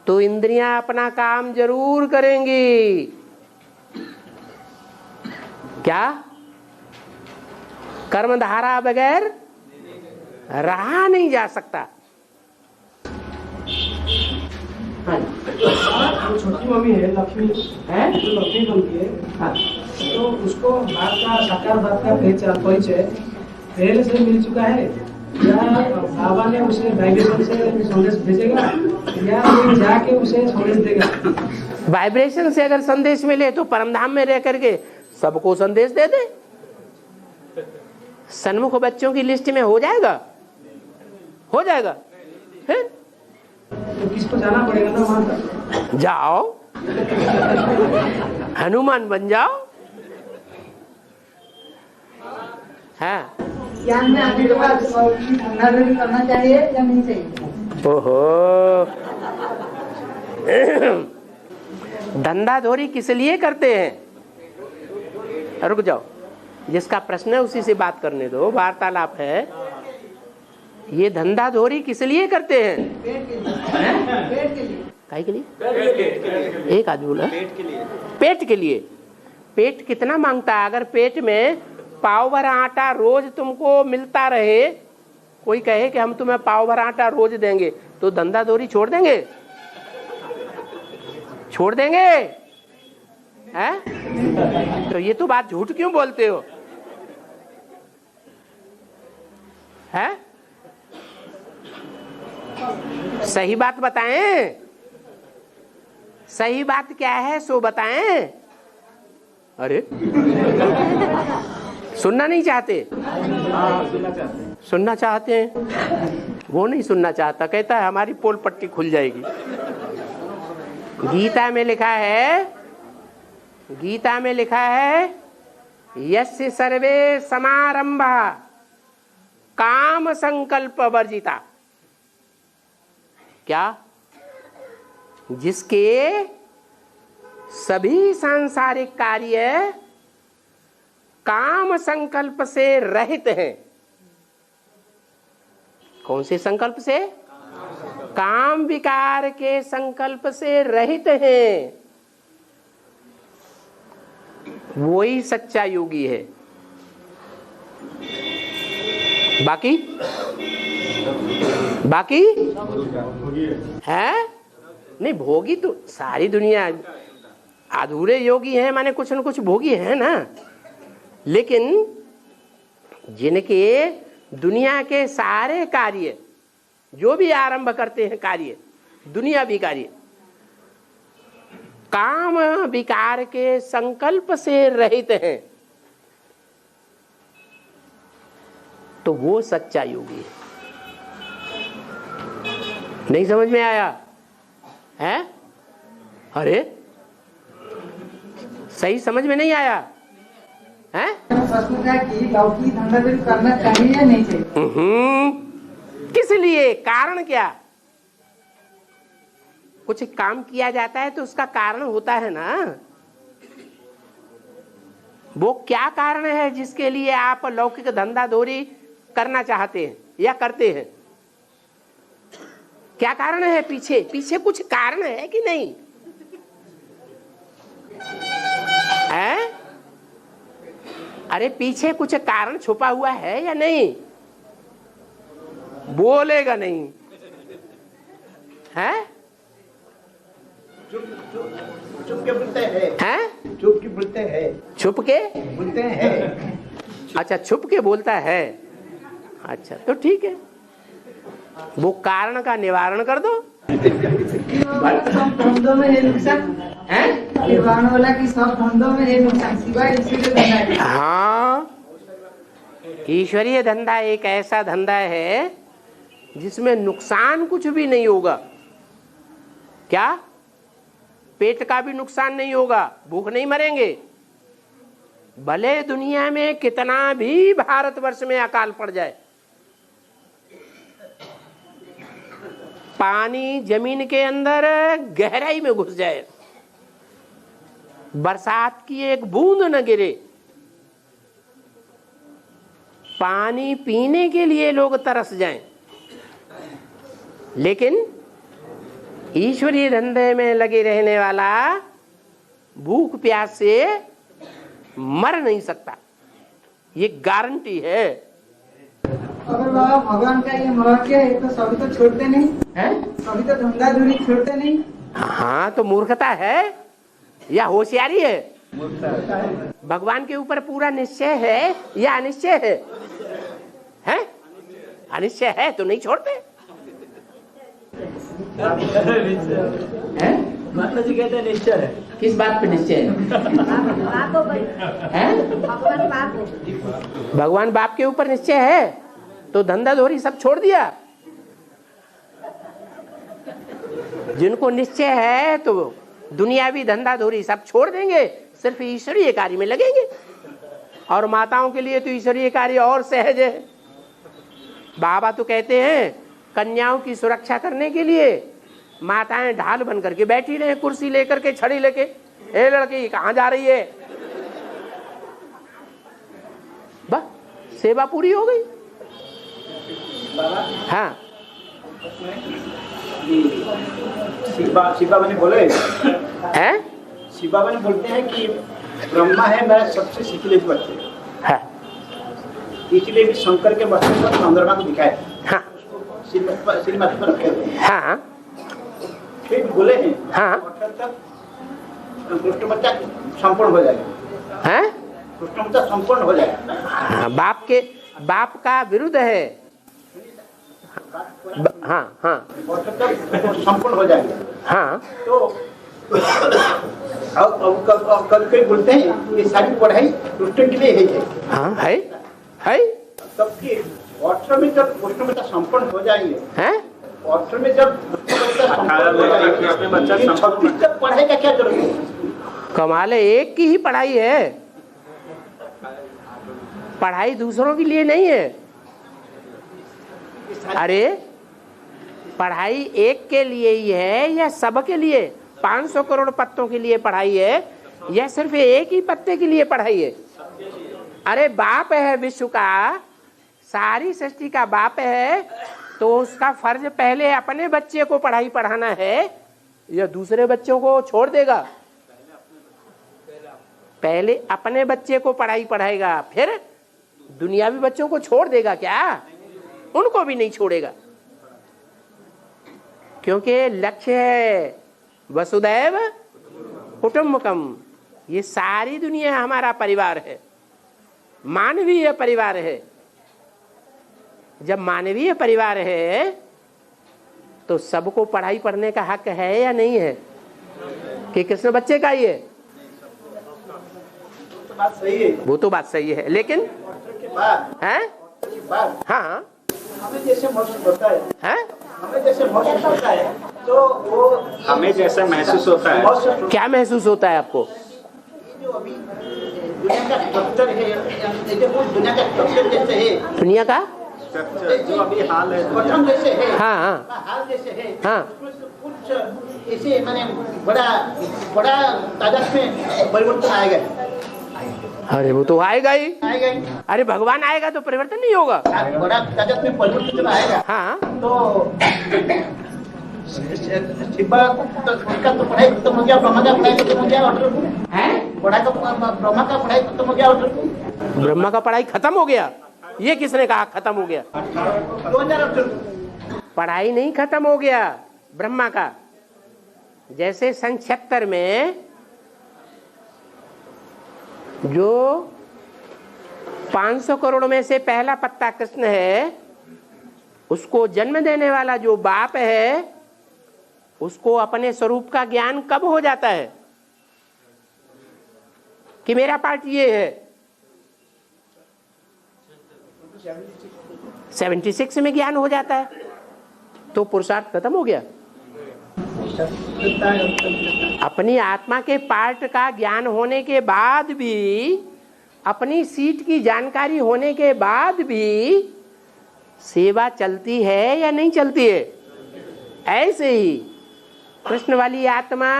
तो इंद्रियां अपना काम जरूर करेंगी। क्या? कर्मधारा बगैर रहा नहीं जा सकता। छोटी मम्मी है लक्ष्मी है, जो लक्ष्मी बनती है। हाँ। तो उसको बाप का साकार बाप का परिचय पहले से मिल चुका है या बाबा ने उसे वाइब्रेशन से संदेश भेजेगा या जाके उसे संदेश देगा? वाइब्रेशन से अगर संदेश मिले तो परमधाम में रह करके सबको संदेश दे दे। सन्मुख बच्चों की लिस्ट में हो जाएगा, हो जाएगा। है? तो किसको जाना पड़ेगा ना वहां तक? जाओ, हनुमान बन जाओ। हाँ, ज्ञान में आने के बाद धंधाधड़ी करना चाहिए या नहीं चाहिए? ओहो, धंधाधोरी किस लिए करते हैं? रुक जाओ, जिसका प्रश्न है उसी से बात करने दो, वार्तालाप है। ये धंधाधोरी किस लिए करते हैं? पेट के लिए। पेट के लिए। काहे के लिए? एक आदमी बोला पेट के लिए। पेट के लिए। पेट कितना मांगता है? अगर पेट में पाव भर आटा रोज तुमको मिलता रहे, कोई कहे कि हम तुम्हें पाव भर आटा रोज देंगे, तो धंधाधोरी छोड़ देंगे? छोड़ देंगे? हैं? तो ये तो बात झूठ क्यों बोलते हो? है? सही बात बताएं। सही बात क्या है सो बताएं। अरे सुनना नहीं चाहते? सुनना चाहते हैं। वो नहीं सुनना चाहता, कहता है हमारी पोल पट्टी खुल जाएगी। गीता में लिखा है, गीता में लिखा है यस्य सर्वे समारंभा काम संकल्प वर्जिता। क्या? जिसके सभी सांसारिक कार्य काम संकल्प से रहित हैं। कौन से संकल्प से? काम विकार के संकल्प से रहित हैं, वही सच्चा योगी है। बाकी बाकी है नहीं। भोगी तो सारी दुनिया, अधूरे योगी हैं माने कुछ न कुछ भोगी है ना। लेकिन जिनके दुनिया के सारे कार्य जो भी आरंभ करते हैं कार्य, दुनिया भी कार्य काम विकार के संकल्प से रहित हैं, तो वो सच्चा योगी है। नहीं समझ में आया है? अरे सही समझ में नहीं आया है? प्रश्न था कि लौकी धंधाधड़ी करना चाहिए या नहीं चाहिए? किस लिए? कारण क्या? कुछ काम किया जाता है तो उसका कारण होता है ना। वो क्या कारण है जिसके लिए आप लौकिक धंधाधोरी करना चाहते हैं या करते हैं? क्या कारण है? पीछे पीछे कुछ कारण है कि नहीं है? अरे पीछे कुछ कारण छुपा हुआ है या नहीं? बोलेगा नहीं है? चुप के बोलते हैं। हैं? चुप के बोलते हैं। छुप के बोलते हैं। अच्छा, छुप के बोलता है। अच्छा तो ठीक है, वो कारण का निवारण कर दो। सब धंधों में है नुकसान है, निर्वाण वाला की सब धंधों में है नुकसान, सिवाय इसीलिए धंधा है। हाँ, ईश्वरीय धंधा एक ऐसा धंधा है जिसमें नुकसान कुछ भी नहीं होगा। क्या? पेट का भी नुकसान नहीं होगा, भूख नहीं मरेंगे। भले दुनिया में कितना भी भारतवर्ष में अकाल पड़ जाए, पानी जमीन के अंदर गहराई में घुस जाए, बरसात की एक बूंद न गिरे, पानी पीने के लिए लोग तरस जाएं, लेकिन ईश्वरीय धंधे में लगे रहने वाला भूख प्यास से मर नहीं सकता, ये गारंटी है। अगर बाबा भगवान का ये महत्व है तो सभी तो छोड़ते नहीं है, सभी तो धंधा धूरी छोड़ते नहीं। हाँ, तो मूर्खता है या होशियारी है? भगवान के ऊपर पूरा निश्चय है या अनिश्चय है? हैं? अनिश्चय है तो नहीं छोड़ते हैं? माता जी कहते हैं निश्चय है। किस बात पे निश्चय है? भगवान बाप के ऊपर निश्चय है तो धंधा धोरी सब छोड़ दिया। जिनको निश्चय है तो दुनियावी धंधा धोरी सब छोड़ देंगे, सिर्फ ईश्वरीय कार्य में लगेंगे। और माताओं के लिए तो ईश्वरीय कार्य और सहज है। बाबा तो कहते हैं कन्याओं की सुरक्षा करने के लिए माताएं ढाल बन करके बैठी रहे, कुर्सी लेकर के, छड़ी लेके, ए लड़की कहाँ जा रही है, बस सेवा पूरी हो गई। हाँ, शिव बाबा ने बोले हैं? शिव बाबा ने बोलते हैं कि ब्रह्मा है मेरा सबसे शिखिले बच्चे, हाँ, इसलिए भी शंकर के बच्चे पर चंद्रमा को दिखाए, हाँ, सिर माथे पर रखे हुए। हाँ, फिर बोले हैं हाँ, कृष्ण बच्चा संपूर्ण हो जाएगा, हैं? कृष्ण बच्चा संपूर्ण हो जाएगा। हाँ, बाप का विरुद्ध है। हाँ, हाँ, संपूर्ण हो जाएगा। हाँ, तो कभी बोलते हैं ये सारी पढ़ाई कृष्ण के लिए है। हाँ, है तब की 18 में जब कृष्ण बच्चा संपूर्ण हो जाएंगे, हैं? 18 में जब बच्चा 26 तक पढ़ाई का क्या जरूरत है? कमाल है, एक की ही पढ़ाई है, पढ़ाई दूसरों के लिए नहीं है। अरे पढ़ाई एक के लिए ही है या सबके लिए? 500 करोड़ पत्तों के लिए पढ़ाई है या सिर्फ एक ही पत्ते के लिए पढ़ाई है? अरे बाप है विश्व का, सारी सृष्टि का बाप है, तो उसका फर्ज पहले अपने बच्चे को पढ़ाई पढ़ाना है या दूसरे बच्चों को छोड़ देगा? पहले अपने बच्चे को पढ़ाई पढ़ाएगा, फिर दुनियावी बच्चों को छोड़ देगा क्या? उनको भी नहीं छोड़ेगा, क्योंकि लक्ष्य है वसुदैव कुटुंबकम। ये सारी दुनिया हमारा परिवार है, मानवीय परिवार है। जब मानवीय परिवार है तो सबको पढ़ाई पढ़ने का हक है या नहीं है? कि कृष्ण बच्चे का ही है? बात सही है, वो तो बात सही है, लेकिन है? हाँ, हमें जैसे महसूस होता है, हैं? हमें जैसे महसूस होता है तो वो हमें जैसा महसूस होता है। क्या महसूस होता है आपको? जो अभी दुनिया का स्ट्रक्चर है, जैसे वो दुनिया का स्ट्रक्चर जैसे है, दुनिया का जो अभी हाल है, गठन जैसे है, हाँ, हाँ, हाल जैसे है, हाँ, उसमें से कुछ ऐसे मैंने बड़ा तादाद में परिवर्तन आएगा। अरे वो तो आएगा ही। आएगा ही। अरे भगवान आएगा तो परिवर्तन नहीं होगा। बड़ा तादाद में परिवर्तन जब आएगा, हाँ, तो शिवा का तो पढ़ाई खत्म हो गया, ब्रह्मा का पढ़ाई खत्म हो गया, ब्रह्मा का पढ़ाई खत्म हो गया, ब्रह्मा का पढ़ाई खत्म हो गया? ये किसने कहा खत्म हो गया? पढ़ाई नहीं खत्म हो गया ब्रह्मा का। जैसे सन 76 में जो 500 करोड़ में से पहला पत्ता कृष्ण है, उसको जन्म देने वाला जो बाप है, उसको अपने स्वरूप का ज्ञान कब हो जाता है कि मेरा पार्ट ये है? 76 में ज्ञान हो जाता है। तो पुरुषार्थ खत्म हो गया। अपनी आत्मा के पार्ट का ज्ञान होने के बाद भी, अपनी सीट की जानकारी होने के बाद भी सेवा चलती है या नहीं चलती है? ऐसे ही कृष्ण वाली आत्मा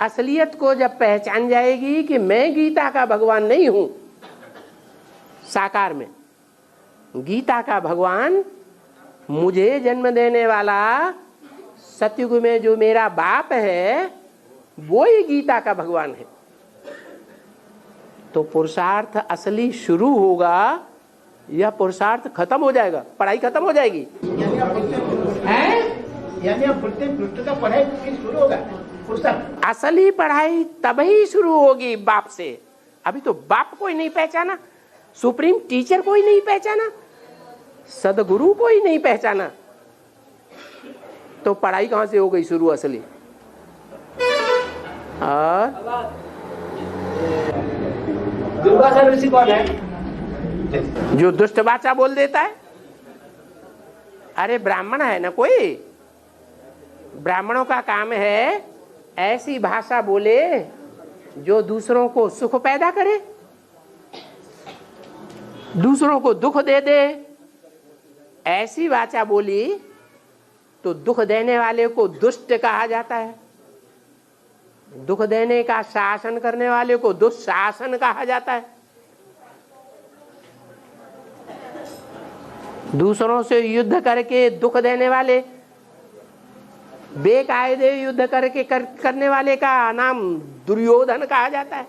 असलियत को जब पहचान जाएगी कि मैं गीता का भगवान नहीं हूं, साकार में गीता का भगवान मुझे जन्म देने वाला सतयुग में जो मेरा बाप है, वो ही गीता का भगवान है, तो पुरुषार्थ असली शुरू होगा या पुरुषार्थ खत्म हो जाएगा? पढ़ाई खत्म हो जाएगी। यानी अब पृष्ठ का पढ़ाई शुरू होगा। असली पढ़ाई तभी शुरू होगी बाप से। अभी तो बाप कोई नहीं पहचाना, सुप्रीम टीचर कोई नहीं पहचाना, सदगुरु कोई नहीं पहचाना, तो पढ़ाई कहां से हो गई शुरू असली? और दुर्वासा ऋषि कौन है? जो दुष्ट वाचा बोल देता है। अरे ब्राह्मण है ना कोई, ब्राह्मणों का काम है ऐसी भाषा बोले जो दूसरों को सुख पैदा करे, दूसरों को दुख दे दे। ऐसी वाचा बोली तो दुख देने वाले को दुष्ट कहा जाता है, दुख देने का शासन करने वाले को दुशासन कहा जाता है। दूसरों से युद्ध करके दुख देने वाले, बेकायदे युद्ध करके करने वाले का नाम दुर्योधन कहा जाता है।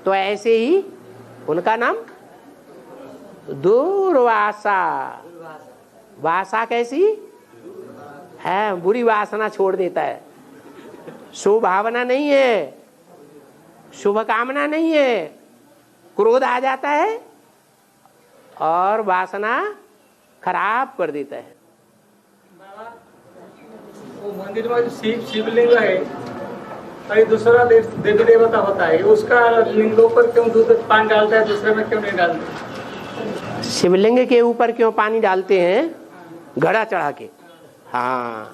तो ऐसे ही उनका नाम दुर्वासा। वासा कैसी है? बुरी वासना छोड़ देता है, शुभ भावना नहीं है, शुभ कामना नहीं है, क्रोध आ जाता है और वासना खराब कर देता है। वो मंदिर में शिवलिंग है और दूसरा देवी देवता होता है, उसका लिंगों पर क्यों दूध पानी डालता है, दूसरे में क्यों नहीं डालते? शिवलिंग के ऊपर क्यों पानी डालते हैं? घड़ा चढ़ा के। हाँ,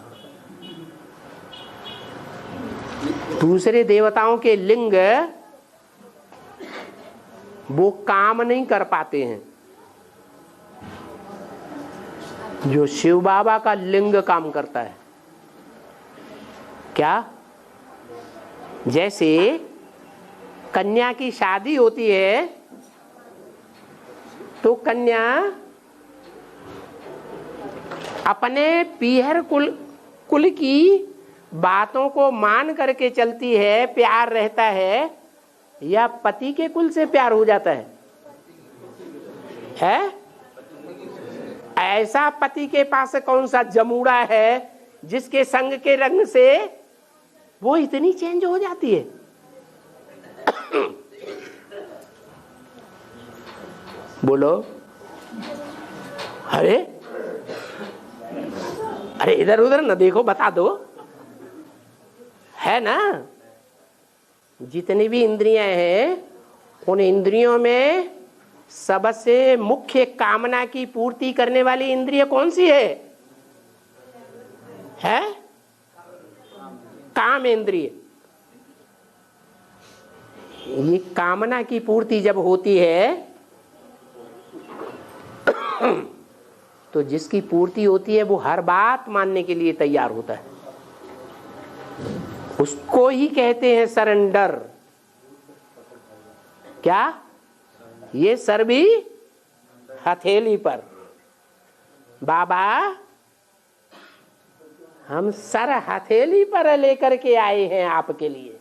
दूसरे देवताओं के लिंग वो काम नहीं कर पाते हैं, जो शिव बाबा का लिंग काम करता है। क्या? जैसे कन्या की शादी होती है तो कन्या अपने पीहर कुल की बातों को मान करके चलती है, प्यार रहता है, या पति के कुल से प्यार हो जाता है? ऐसा पति के पास कौन सा जमूड़ा है जिसके संग के रंग से वो इतनी चेंज हो जाती है? बोलो। अरे अरे इधर उधर न देखो, बता दो। है ना? जितनी भी इंद्रियां हैं, उन इंद्रियों में सबसे मुख्य कामना की पूर्ति करने वाली इंद्रिय कौन सी है? काम इंद्रिय। ये कामना की पूर्ति जब होती है तो जिसकी पूर्ति होती है वो हर बात मानने के लिए तैयार होता है, उसको ही कहते हैं सरेंडर। क्या? ये सर भी हथेली पर। बाबा हम सर हथेली पर लेकर के आए हैं आपके लिए,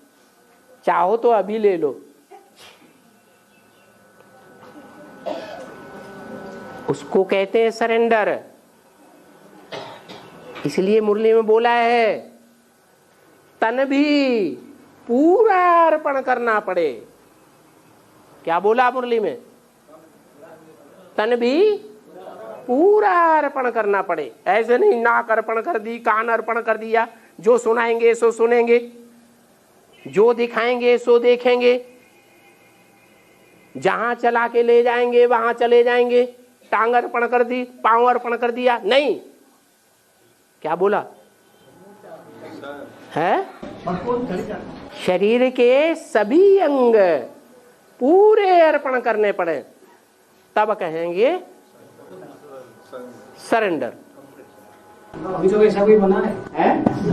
चाहो तो अभी ले लो। उसको कहते हैं सरेंडर। इसलिए मुरली में बोला है तन भी पूरा अर्पण करना पड़े। क्या बोला मुरली में? तन भी पूरा अर्पण करना पड़े। ऐसे नहीं नाक अर्पण कर दी, कान अर्पण कर दिया, जो सुनाएंगे सो सुनेंगे, जो दिखाएंगे सो देखेंगे, जहां चला के ले जाएंगे वहां चले जाएंगे। टांग अर्पण कर दी, पांव अर्पण कर दिया, नहीं। क्या बोला है? शरीर के सभी अंग पूरे अर्पण करने पड़े, तब कहेंगे सरेंडर। अभी तो ऐसा कोई बना है?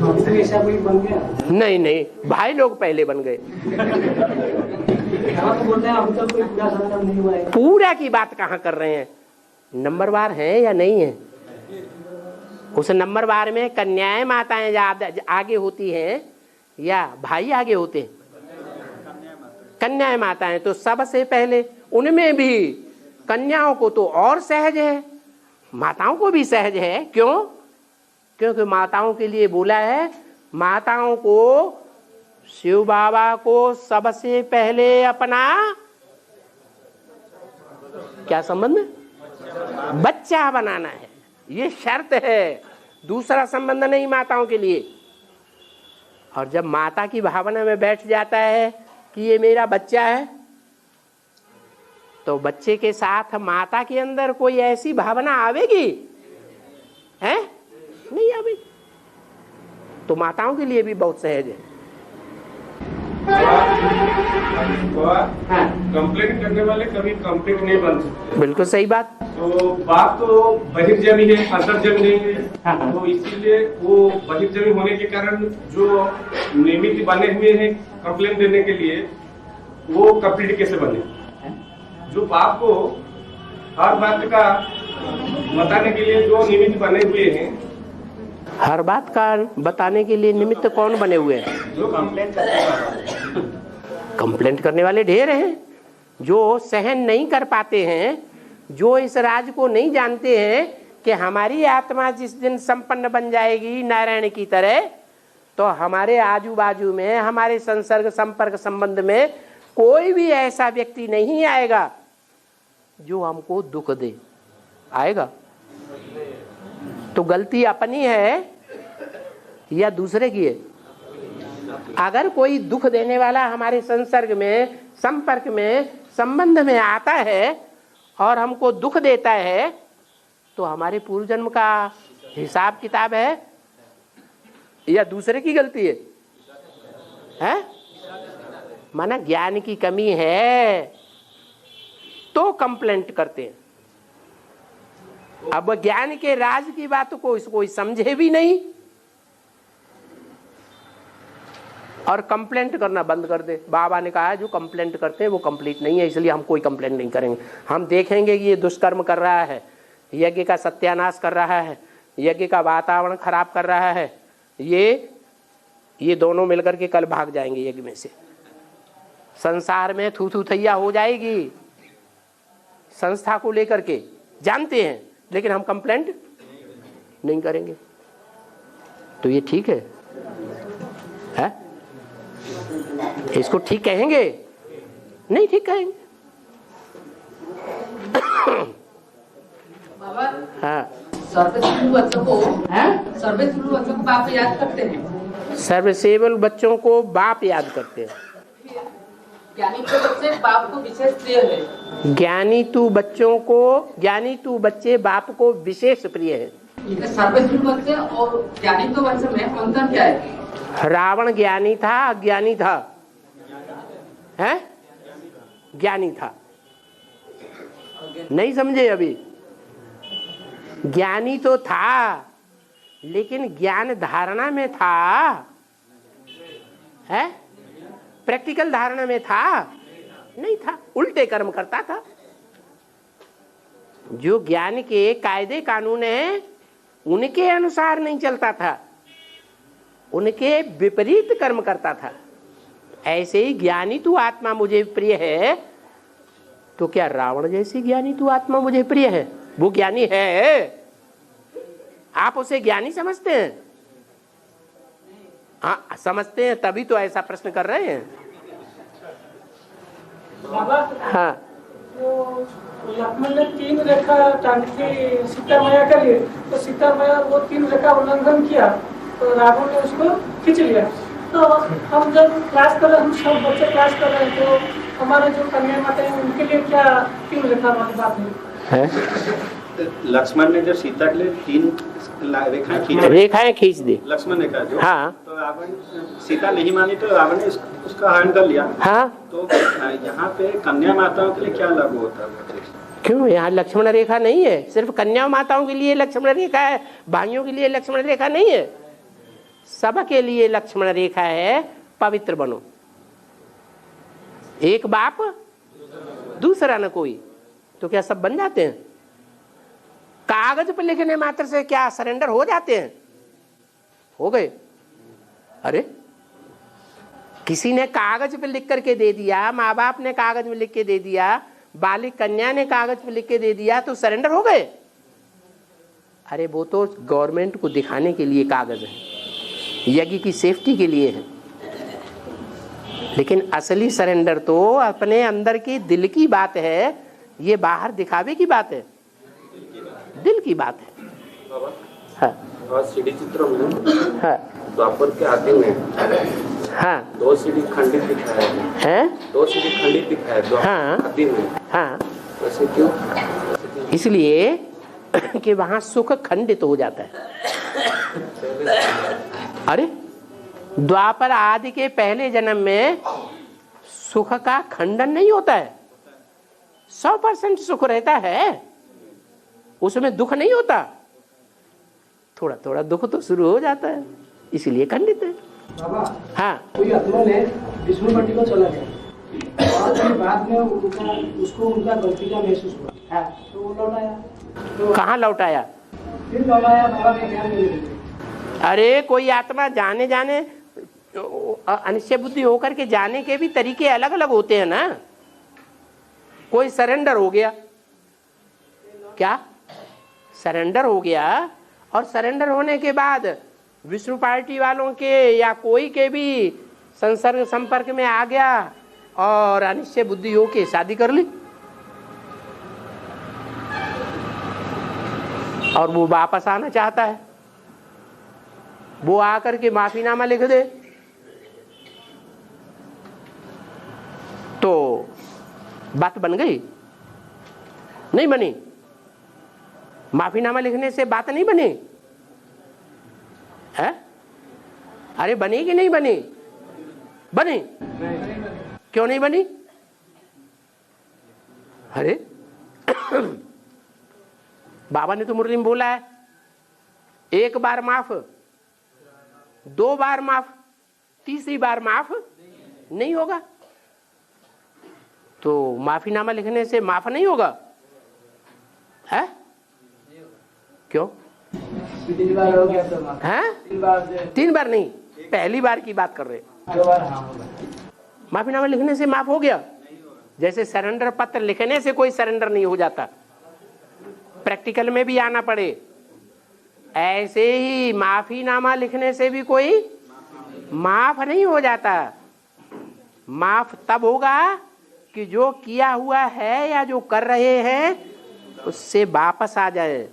अभी तो ऐसा कोई बन गया? नहीं नहीं, भाई लोग पहले बन गए। तो बोलते हैं अभी तक कोई पूरा सरेंडर नहीं हुआ है। पूरा की बात कहाँ कर रहे हैं? नंबरवार है या नहीं है? उस नंबरवार में कन्याएं माताएं आगे होती हैं या भाई आगे होते हैं? कन्याएं माताएं तो सबसे पहले, उनमें भी कन्याओं को तो और सहज है, माताओं को भी सहज है। क्यों? क्योंकि माताओं के लिए बोला है, माताओं को शिव बाबा को सबसे पहले अपना क्या संबंध? बच्चा बनाना है, ये शर्त है। दूसरा संबंध नहीं माताओं के लिए। और जब माता की भावना में बैठ जाता है कि ये मेरा बच्चा है, तो बच्चे के साथ माता के अंदर कोई ऐसी भावना आवेगी है? नहीं आवेगी। तो माताओं के लिए भी बहुत सहज है। कंप्लेंट करने वाले कभी कंप्लेंट नहीं बन सकते। बिल्कुल सही बात। तो बाप तो बहिर्जमी है, अंतर्जमी नहीं है। तो इसीलिए वो बहिर्जमी होने के कारण जो निमित्त बने हुए हैं कंप्लेंट देने के लिए, वो कंप्लीट कैसे बने? जो बाप को हर बात का बताने के लिए जो निमित्त बने हुए हैं, हर बात का बताने के लिए निमित्त कौन बने हुए हैं? जो कंप्लेंट करने वाला। कंप्लेंट करने वाले ढेर हैं, जो सहन नहीं कर पाते हैं, जो इस राज को नहीं जानते हैं कि हमारी आत्मा जिस दिन संपन्न बन जाएगी नारायण की तरह, तो हमारे आजू बाजू में, हमारे संसर्ग संपर्क संबंध में कोई भी ऐसा व्यक्ति नहीं आएगा जो हमको दुख दे। आएगा? तो गलती अपनी है या दूसरे की है? अगर कोई दुख देने वाला हमारे संसर्ग में, संपर्क में, संबंध में आता है और हमको दुख देता है, तो हमारे पूर्व जन्म का हिसाब किताब है या दूसरे की गलती है? हैं? माना ज्ञान की कमी है तो कंप्लेंट करते हैं। अब ज्ञान के राज की बात को कोई समझे भी नहीं और कंप्लेंट करना बंद कर दे। बाबा ने कहा है जो कंप्लेंट करते हैं वो कंप्लीट नहीं है, इसलिए हम कोई कंप्लेंट नहीं करेंगे। हम देखेंगे कि ये दुष्कर्म कर रहा है, यज्ञ का सत्यानाश कर रहा है, यज्ञ का वातावरण खराब कर रहा है, ये दोनों मिलकर के कल भाग जाएंगे यज्ञ में से। संसार में थू थू थैया हो जाएगी संस्था को लेकर के, जानते हैं, लेकिन हम कंप्लेंट नहीं करेंगे। तो ये ठीक है? इसको ठीक कहेंगे? नहीं ठीक कहेंगे। बाबा, हाँ, सर्वसेबल बच्चों को बाप याद करते हैं। सर्वसेबल बच्चों को बाप याद करते हैं। ज्ञानी तो बच्चे बाप को विशेष प्रिय है। ज्ञानी तू बच्चे बाप को विशेष प्रिय है। सर्वसेबल बच्चे और ज्ञानी तो बच्चे में अंतर क्या है? रावण ज्ञानी था, अज्ञानी था? है? ज्ञानी था। नहीं समझे अभी? ज्ञानी तो था, लेकिन ज्ञान धारणा में था, है? प्रैक्टिकल धारणा में था? नहीं था, उल्टे कर्म करता था। जो ज्ञान के कायदे कानून है उनके अनुसार नहीं चलता था, उनके विपरीत कर्म करता था। ऐसे ही ज्ञानी तू आत्मा मुझे प्रिय है, तो क्या रावण जैसी ज्ञानी तू आत्मा मुझे प्रिय है? वो ज्ञानी है, आप उसे ज्ञानी समझते हैं? हाँ समझते हैं, तभी तो ऐसा प्रश्न कर रहे हैं। बाबा हाँ वो लक्ष्मण ने 3 रेखा टांगी थी सीता मैया के लिए, तो सीता मैया वो 3 रेखा उल्लंघन किया तो रावण ने उसको खींच लिया। तो हम जब क्लास कर रहे हैं, हम सब बच्चे क्लास कर रहे हैं, तो हमारे जो कन्या माता है उनके लिए क्या 3 रेखा वाली बात है? लक्ष्मण ने जो सीता के लिए 3 रेखाएं खींच दी, लक्ष्मण ने कहा जो, हाँ तो रावण सीता नहीं मानी तो रावण ने उसका हरण कर लिया। हाँ तो यहाँ पे कन्या माताओं के लिए क्या लागू होता है? क्यों? यहाँ लक्ष्मण रेखा नहीं है, सिर्फ कन्या माताओं के लिए लक्ष्मण रेखा है, भाइयों के लिए लक्ष्मण रेखा नहीं है। सबके लिए लक्ष्मण रेखा है, पवित्र बनो। एक बाप दूसरा न कोई, तो क्या सब बन जाते हैं? कागज पर लिखने मात्र से क्या सरेंडर हो जाते हैं? हो गए? अरे किसी ने कागज पे लिख करके दे दिया, माँ बाप ने कागज में लिख के दे दिया, बालिक कन्या ने कागज पे लिख के दे दिया, तो सरेंडर हो गए? अरे वो तो गवर्नमेंट को दिखाने के लिए कागज है, यज्ञ की सेफ्टी के लिए है, लेकिन असली सरेंडर तो अपने अंदर की दिल की बात है, ये बाहर दिखावे की बात है, दिल की बात है। हाँ सीढ़ी चित्र में हाँ द्वापर के आदि में हाँ 2 सीढ़ी खंडित दिखाया है, 2 सीढ़ी खंडित दिखाया द्वापर हाँ आदि में। हाँ वैसे क्यों? इसलिए कि वहां सुख खंडित हो जाता है। अरे द्वापर आदि के पहले जन्म में सुख का खंडन नहीं होता है, 100% सुख रहता है, उसमें दुख नहीं होता, थोड़ा थोड़ा दुख तो शुरू हो जाता है, इसलिए खंडित है। बाबा हाँ कोई आत्मा ने विष्णु भट्टी को चला गया और फिर बाद में उसको उनका गलती का महसूस हुआ, हाँ, तो वो लौट आया। तो कहाँ लौट आया? फिर लौट आया बाबा के ज्ञान मिले। अरे कोई आत्मा जाने जाने अनिश्चय बुद्धि होकर के जाने के भी तरीके अलग अलग होते हैं ना। कोई सरेंडर हो गया, क्या सरेंडर हो गया, और सरेंडर होने के बाद विष्णु पार्टी वालों के या कोई के भी संसर्ग संपर्क में आ गया और अनिश्चय बुद्धि हो के शादी कर ली, और वो वापस आना चाहता है, वो आकर के माफीनामा लिख दे, तो बात बन गई? नहीं बनी? माफीनामा लिखने से बात नहीं बनी है? अरे बनी कि नहीं बनी? बनी? क्यों नहीं बनी? अरे बाबा ने तो मुरली में बोला है, 1 बार माफ, 2 बार माफ, तीसरी बार माफ नहीं होगा। तो माफीनामा लिखने से माफ नहीं होगा है? क्यों? 3 बार हो गया तो माफ है? 3 बार नहीं, पहली बार की बात कर रहे। 2 बार हाँ होगा। माफीनामा लिखने से माफ हो गया? जैसे सरेंडर पत्र लिखने से कोई सरेंडर नहीं हो जाता, प्रैक्टिकल में भी आना पड़े, ऐसे ही माफीनामा लिखने से भी कोई माफ नहीं हो जाता। माफ तब होगा कि जो किया हुआ है या जो कर रहे हैं उससे वापस आ जाए।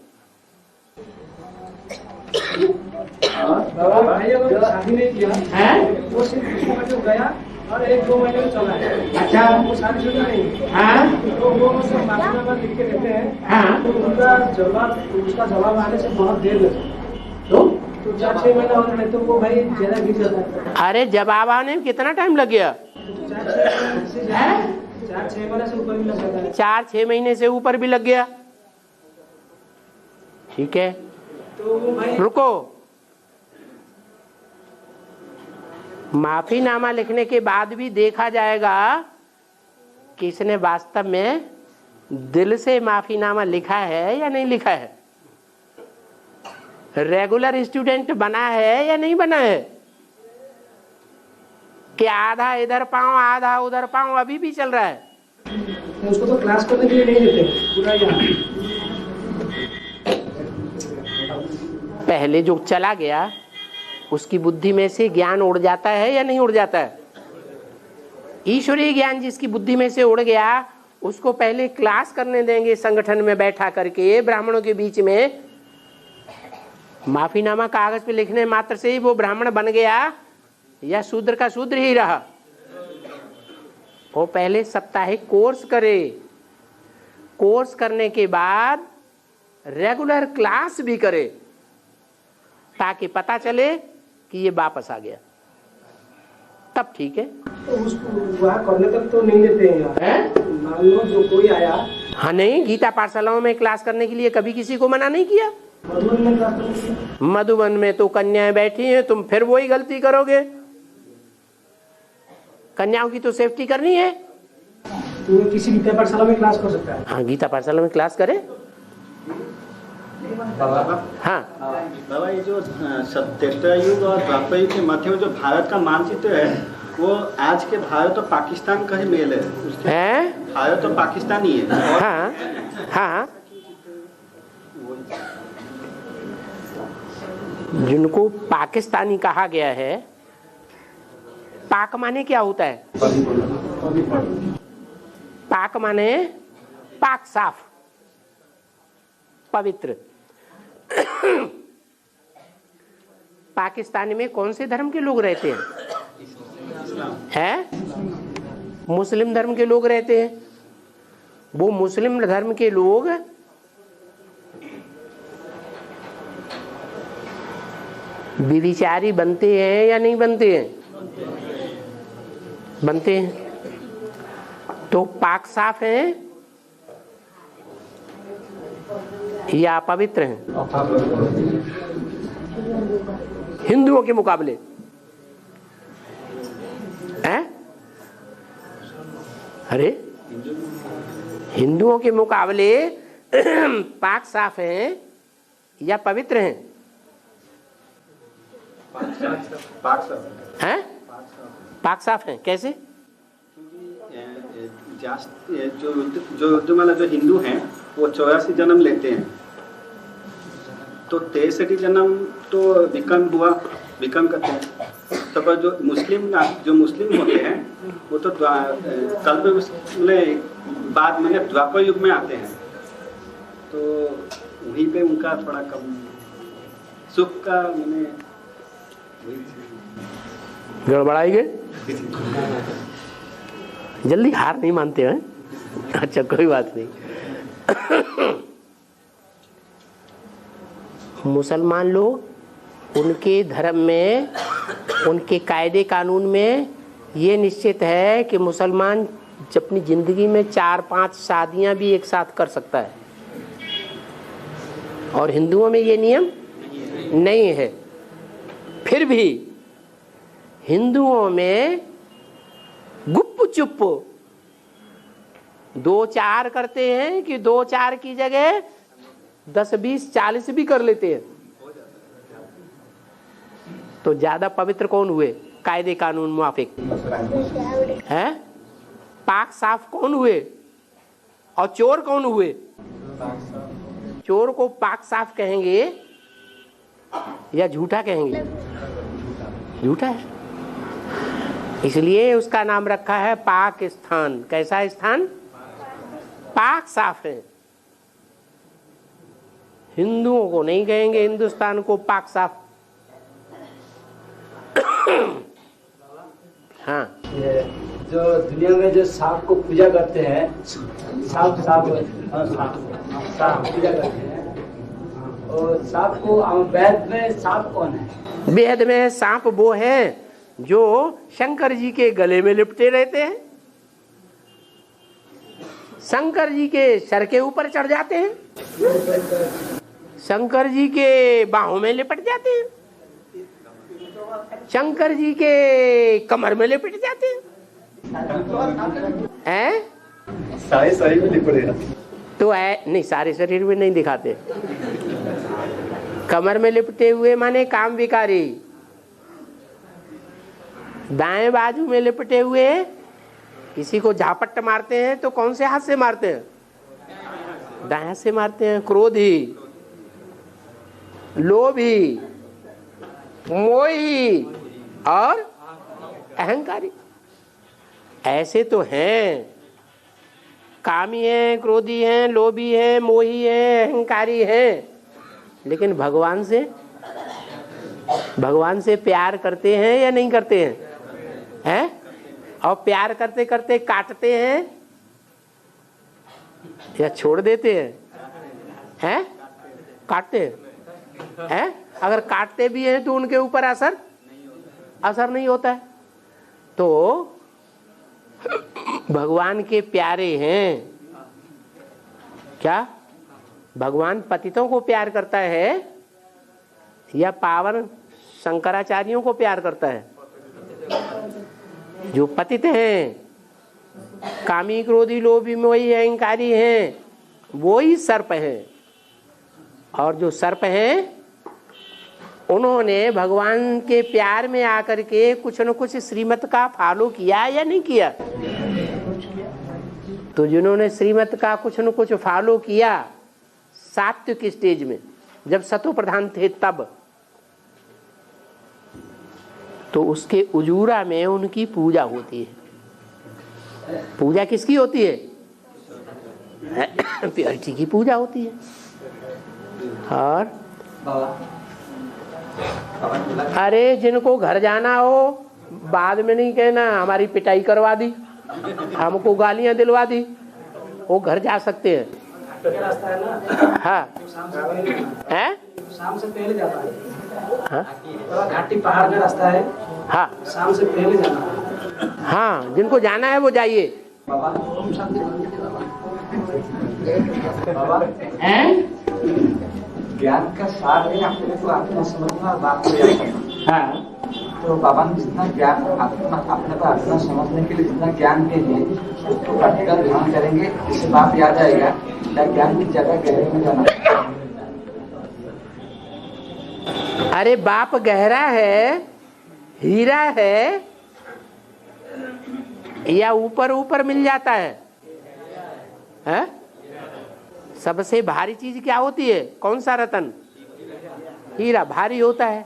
बाबा भाई अगर शादी नहीं किया है वो सिर्फ विष्णु भट्टी गया और 1-2 महीने में चला है। अच्छा वो शादी नहीं, हाँ तो वो मतलब माफीनामा लिख के देते हैं, हाँ तो उसका जवाब आने से बहुत देर लगता, तो 4-6 महीना और नहीं तो वो भाई ज्यादा गिर जाता है। अरे जवाब आने में कितना टाइम लग गया? 4-6 महीने से ऊपर भी लग जाता है। 4-6 महीने से ऊपर भी लग गया, ठीक है तो वो भाई रुको। माफीनामा लिखने के बाद भी देखा जाएगा कि इसने वास्तव में दिल से माफीनामा लिखा है या नहीं लिखा है, रेगुलर स्टूडेंट बना है या नहीं बना है, कि आधा इधर पाँव आधा उधर पाँव अभी भी चल रहा है। उसको तो क्लास करने के लिए नहीं देते पूरा यहाँ। पहले जो चला गया उसकी बुद्धि में से ज्ञान उड़ जाता है या नहीं उड़ जाता है? ईश्वरीय ज्ञान जिसकी बुद्धि में से उड़ गया उसको पहले क्लास करने देंगे संगठन में बैठा करके ब्राह्मणों के बीच में। माफीनामा कागज पे लिखने मात्र से ही वो ब्राह्मण बन गया या शूद्र का शूद्र ही रहा? वो पहले साप्ताहिक कोर्स करे, कोर्स करने के बाद रेगुलर क्लास भी करे ताकि पता चले कि ये वापस आ गया, तब ठीक है। तो उसको वहाँ करने तक तो नहीं लेते हैं यार। मान लो जो कोई आया। हाँ नहीं, गीता पाठशालाओं में क्लास करने के लिए कभी किसी को मना नहीं किया। मधुबन में तो कन्याएं बैठी हैं, तुम फिर वही गलती करोगे। कन्याओं की तो सेफ्टी करनी है। तो किसी गीता पाठशाला में क्लास कर सकता है। हाँ, गीता पाठशाला में क्लास करे। हाँ बाबा, ये जो त्रेता युग और द्वापर युग के मध्य में जो भारत का मानचित्र है वो आज के भारत और पाकिस्तान का ही मेल है। उसके भारत और पाकिस्तान ही है। हाँ हाँ, जिनको पाकिस्तानी कहा गया है, पाक माने क्या होता है? पाक माने पाक, साफ, पवित्र। पाकिस्तान में कौन से धर्म के लोग रहते हैं? मुस्लिम धर्म के लोग रहते हैं। वो मुस्लिम धर्म के लोग विधिचारी बनते हैं या नहीं बनते हैं? बनते हैं। तो पाक साफ हैं या पवित्र हैं? हिंदुओं के मुकाबले हैं? अरे हिंदुओं के मुकाबले पाक साफ हैं या पवित्र हैं? हैं? पाक साफ हैं। कैसे? जो हिंदू हैं वो 84 जन्म लेते हैं, तो 63 जन्म तो विकर्म हुआ, विकर्म करते हैं। तब जो मुस्लिम होते हैं वो तो कल्प में बाद में द्वापर युग में आते हैं, तो वहीं पे उनका थोड़ा कम सुख का मैंने गड़बड़ाई गए। जल्दी हार नहीं मानते हैं। अच्छा, कोई बात नहीं। मुसलमान लोग, उनके धर्म में, उनके कायदे कानून में ये निश्चित है कि मुसलमान अपनी जिंदगी में 4-5 शादियां भी एक साथ कर सकता है, और हिंदुओं में ये नियम नहीं है। फिर भी हिंदुओं में गुप्प चुप 2-4 करते हैं कि 2-4 की जगह 10-20-40 भी कर लेते हैं। तो ज्यादा पवित्र कौन हुए? कायदे कानून मुआफिक है। पाक साफ कौन हुए? और चोर कौन हुए? चोर को पाक साफ कहेंगे या झूठा कहेंगे? झूठा है। इसलिए उसका नाम रखा है पाकिस्तान। कैसा स्थान? पाक साफ है। हिंदुओं को नहीं कहेंगे हिंदुस्तान को पाक साफ। हाँ, जो दुनिया में जो सांप को पूजा करते हैं, सांप पूजा करते हैं, और सांप को वेद में सांप कौन है? वेद में सांप वो है जो शंकर जी के गले में लिपटे रहते हैं, शंकर जी के सर के ऊपर चढ़ जाते हैं, शंकर जी के बाहों में लिपट जाते हैं, शंकर जी के कमर में लिपट जाते हैं। सारे शरीर में लिपट जाते तो नहीं, सारे शरीर में नहीं दिखाते। कमर में लिपटे हुए माने काम विकारी, दाएं बाजू में लिपटे हुए किसी को झापट मारते हैं तो कौन से हाथ से मारते हैं? दाएं हाथ से मारते हैं, क्रोधी। लोभी, मोही और अहंकारी। ऐसे तो हैं, कामी हैं, क्रोधी हैं, लोभी हैं, मोही हैं, अहंकारी हैं, लेकिन भगवान से प्यार करते हैं या नहीं करते हैं? और प्यार करते करते काटते हैं या छोड़ देते हैं? काटते हैं। अगर काटते भी हैं तो उनके ऊपर असर नहीं होता है। तो भगवान के प्यारे हैं क्या? भगवान पतितों को प्यार करता है या पावन शंकराचार्यों को प्यार करता है? जो पतित हैं, कामी, क्रोधी, लोभी, मोही, अहंकारी हैं, वो ही सर्प हैं। और जो सर्प हैं उन्होंने भगवान के प्यार में आकर के कुछ न कुछ श्रीमत का फॉलो किया या नहीं किया? तो जिन्होंने श्रीमत का कुछ न कुछ फॉलो किया सात्विक स्टेज में, जब सतो प्रधान थे तब, तो उसके उजूरा में उनकी पूजा होती है। पूजा किसकी होती है? प्योरिटी की पूजा होती है। और अरे जिनको घर जाना हो बाद में नहीं कहना हमारी पिटाई करवा दी, हमको गालियां दिलवा दी, वो घर जा सकते हैं। हाँ, शाम से पहले जाता है। हाँ, घाटी पहाड़ का रास्ता है। हाँ, शाम से पहले जाना है। हाँ, जिनको जाना है वो जाइए। बाबा ज्ञान का सार है अपने को आत्मा समझना और बात को याद करना। हाँ, तो बाबा ने जितना ज्ञान अपने को आत्मा समझने के लिए जितना ज्ञान के लिए उसको प्रैक्टिकल ध्यान करेंगे, इससे बात याद आएगा या ज्ञान की जगह गहरे में जाना। अरे बाप गहरा है, हीरा है, या ऊपर ऊपर मिल जाता है? सबसे भारी चीज क्या होती है? कौन सा रतन? हीरा भारी होता है।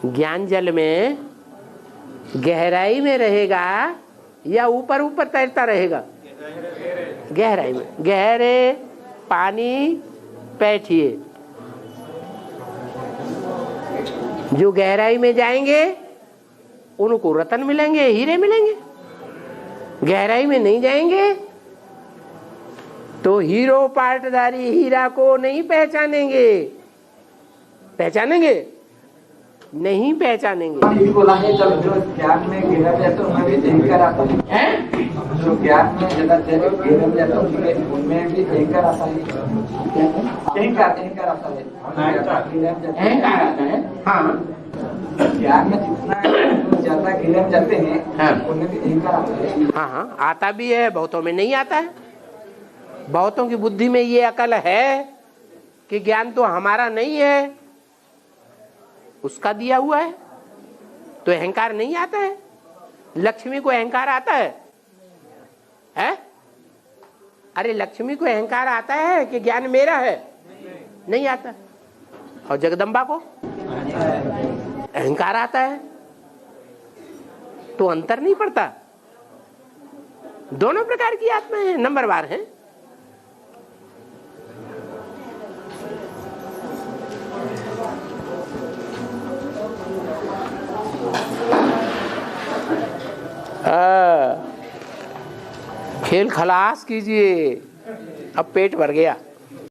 ज्ञान जल में गहराई में रहेगा या ऊपर ऊपर तैरता रहेगा? गहराई में। गहरे पानी बैठिए, जो गहराई में जाएंगे उनको रतन मिलेंगे, हीरे मिलेंगे। गहराई में नहीं जाएंगे तो हीरो पाटधारी हीरा को नहीं पहचानेंगे। पहचानेंगे? नहीं पहचानेंगे। बोला है जब जो ज्ञान में गिरा जाए तो उनमें भी अहंकार आता है। जो ज्ञान में गिरा जाए तो उनमें भी अहंकार आता है। अहंकार आता है। हाँ, ज्ञान में जितना ज्यादा गिर जाते हैं उनमें भी अहंकार आता है। हाँ हाँ, आता भी है, बहुतों में नहीं आता है। बहुतों की बुद्धि में ये अकल है कि ज्ञान तो हमारा नहीं है, उसका दिया हुआ है, तो अहंकार नहीं आता है। लक्ष्मी को अहंकार आता है? अरे लक्ष्मी को अहंकार आता है कि ज्ञान मेरा है? नहीं आता। और जगदम्बा को अहंकार आता है, तो अंतर नहीं पड़ता। दोनों प्रकार की आत्माएं नंबरवार हैं। खेल खलास कीजिए, अब पेट भर गया।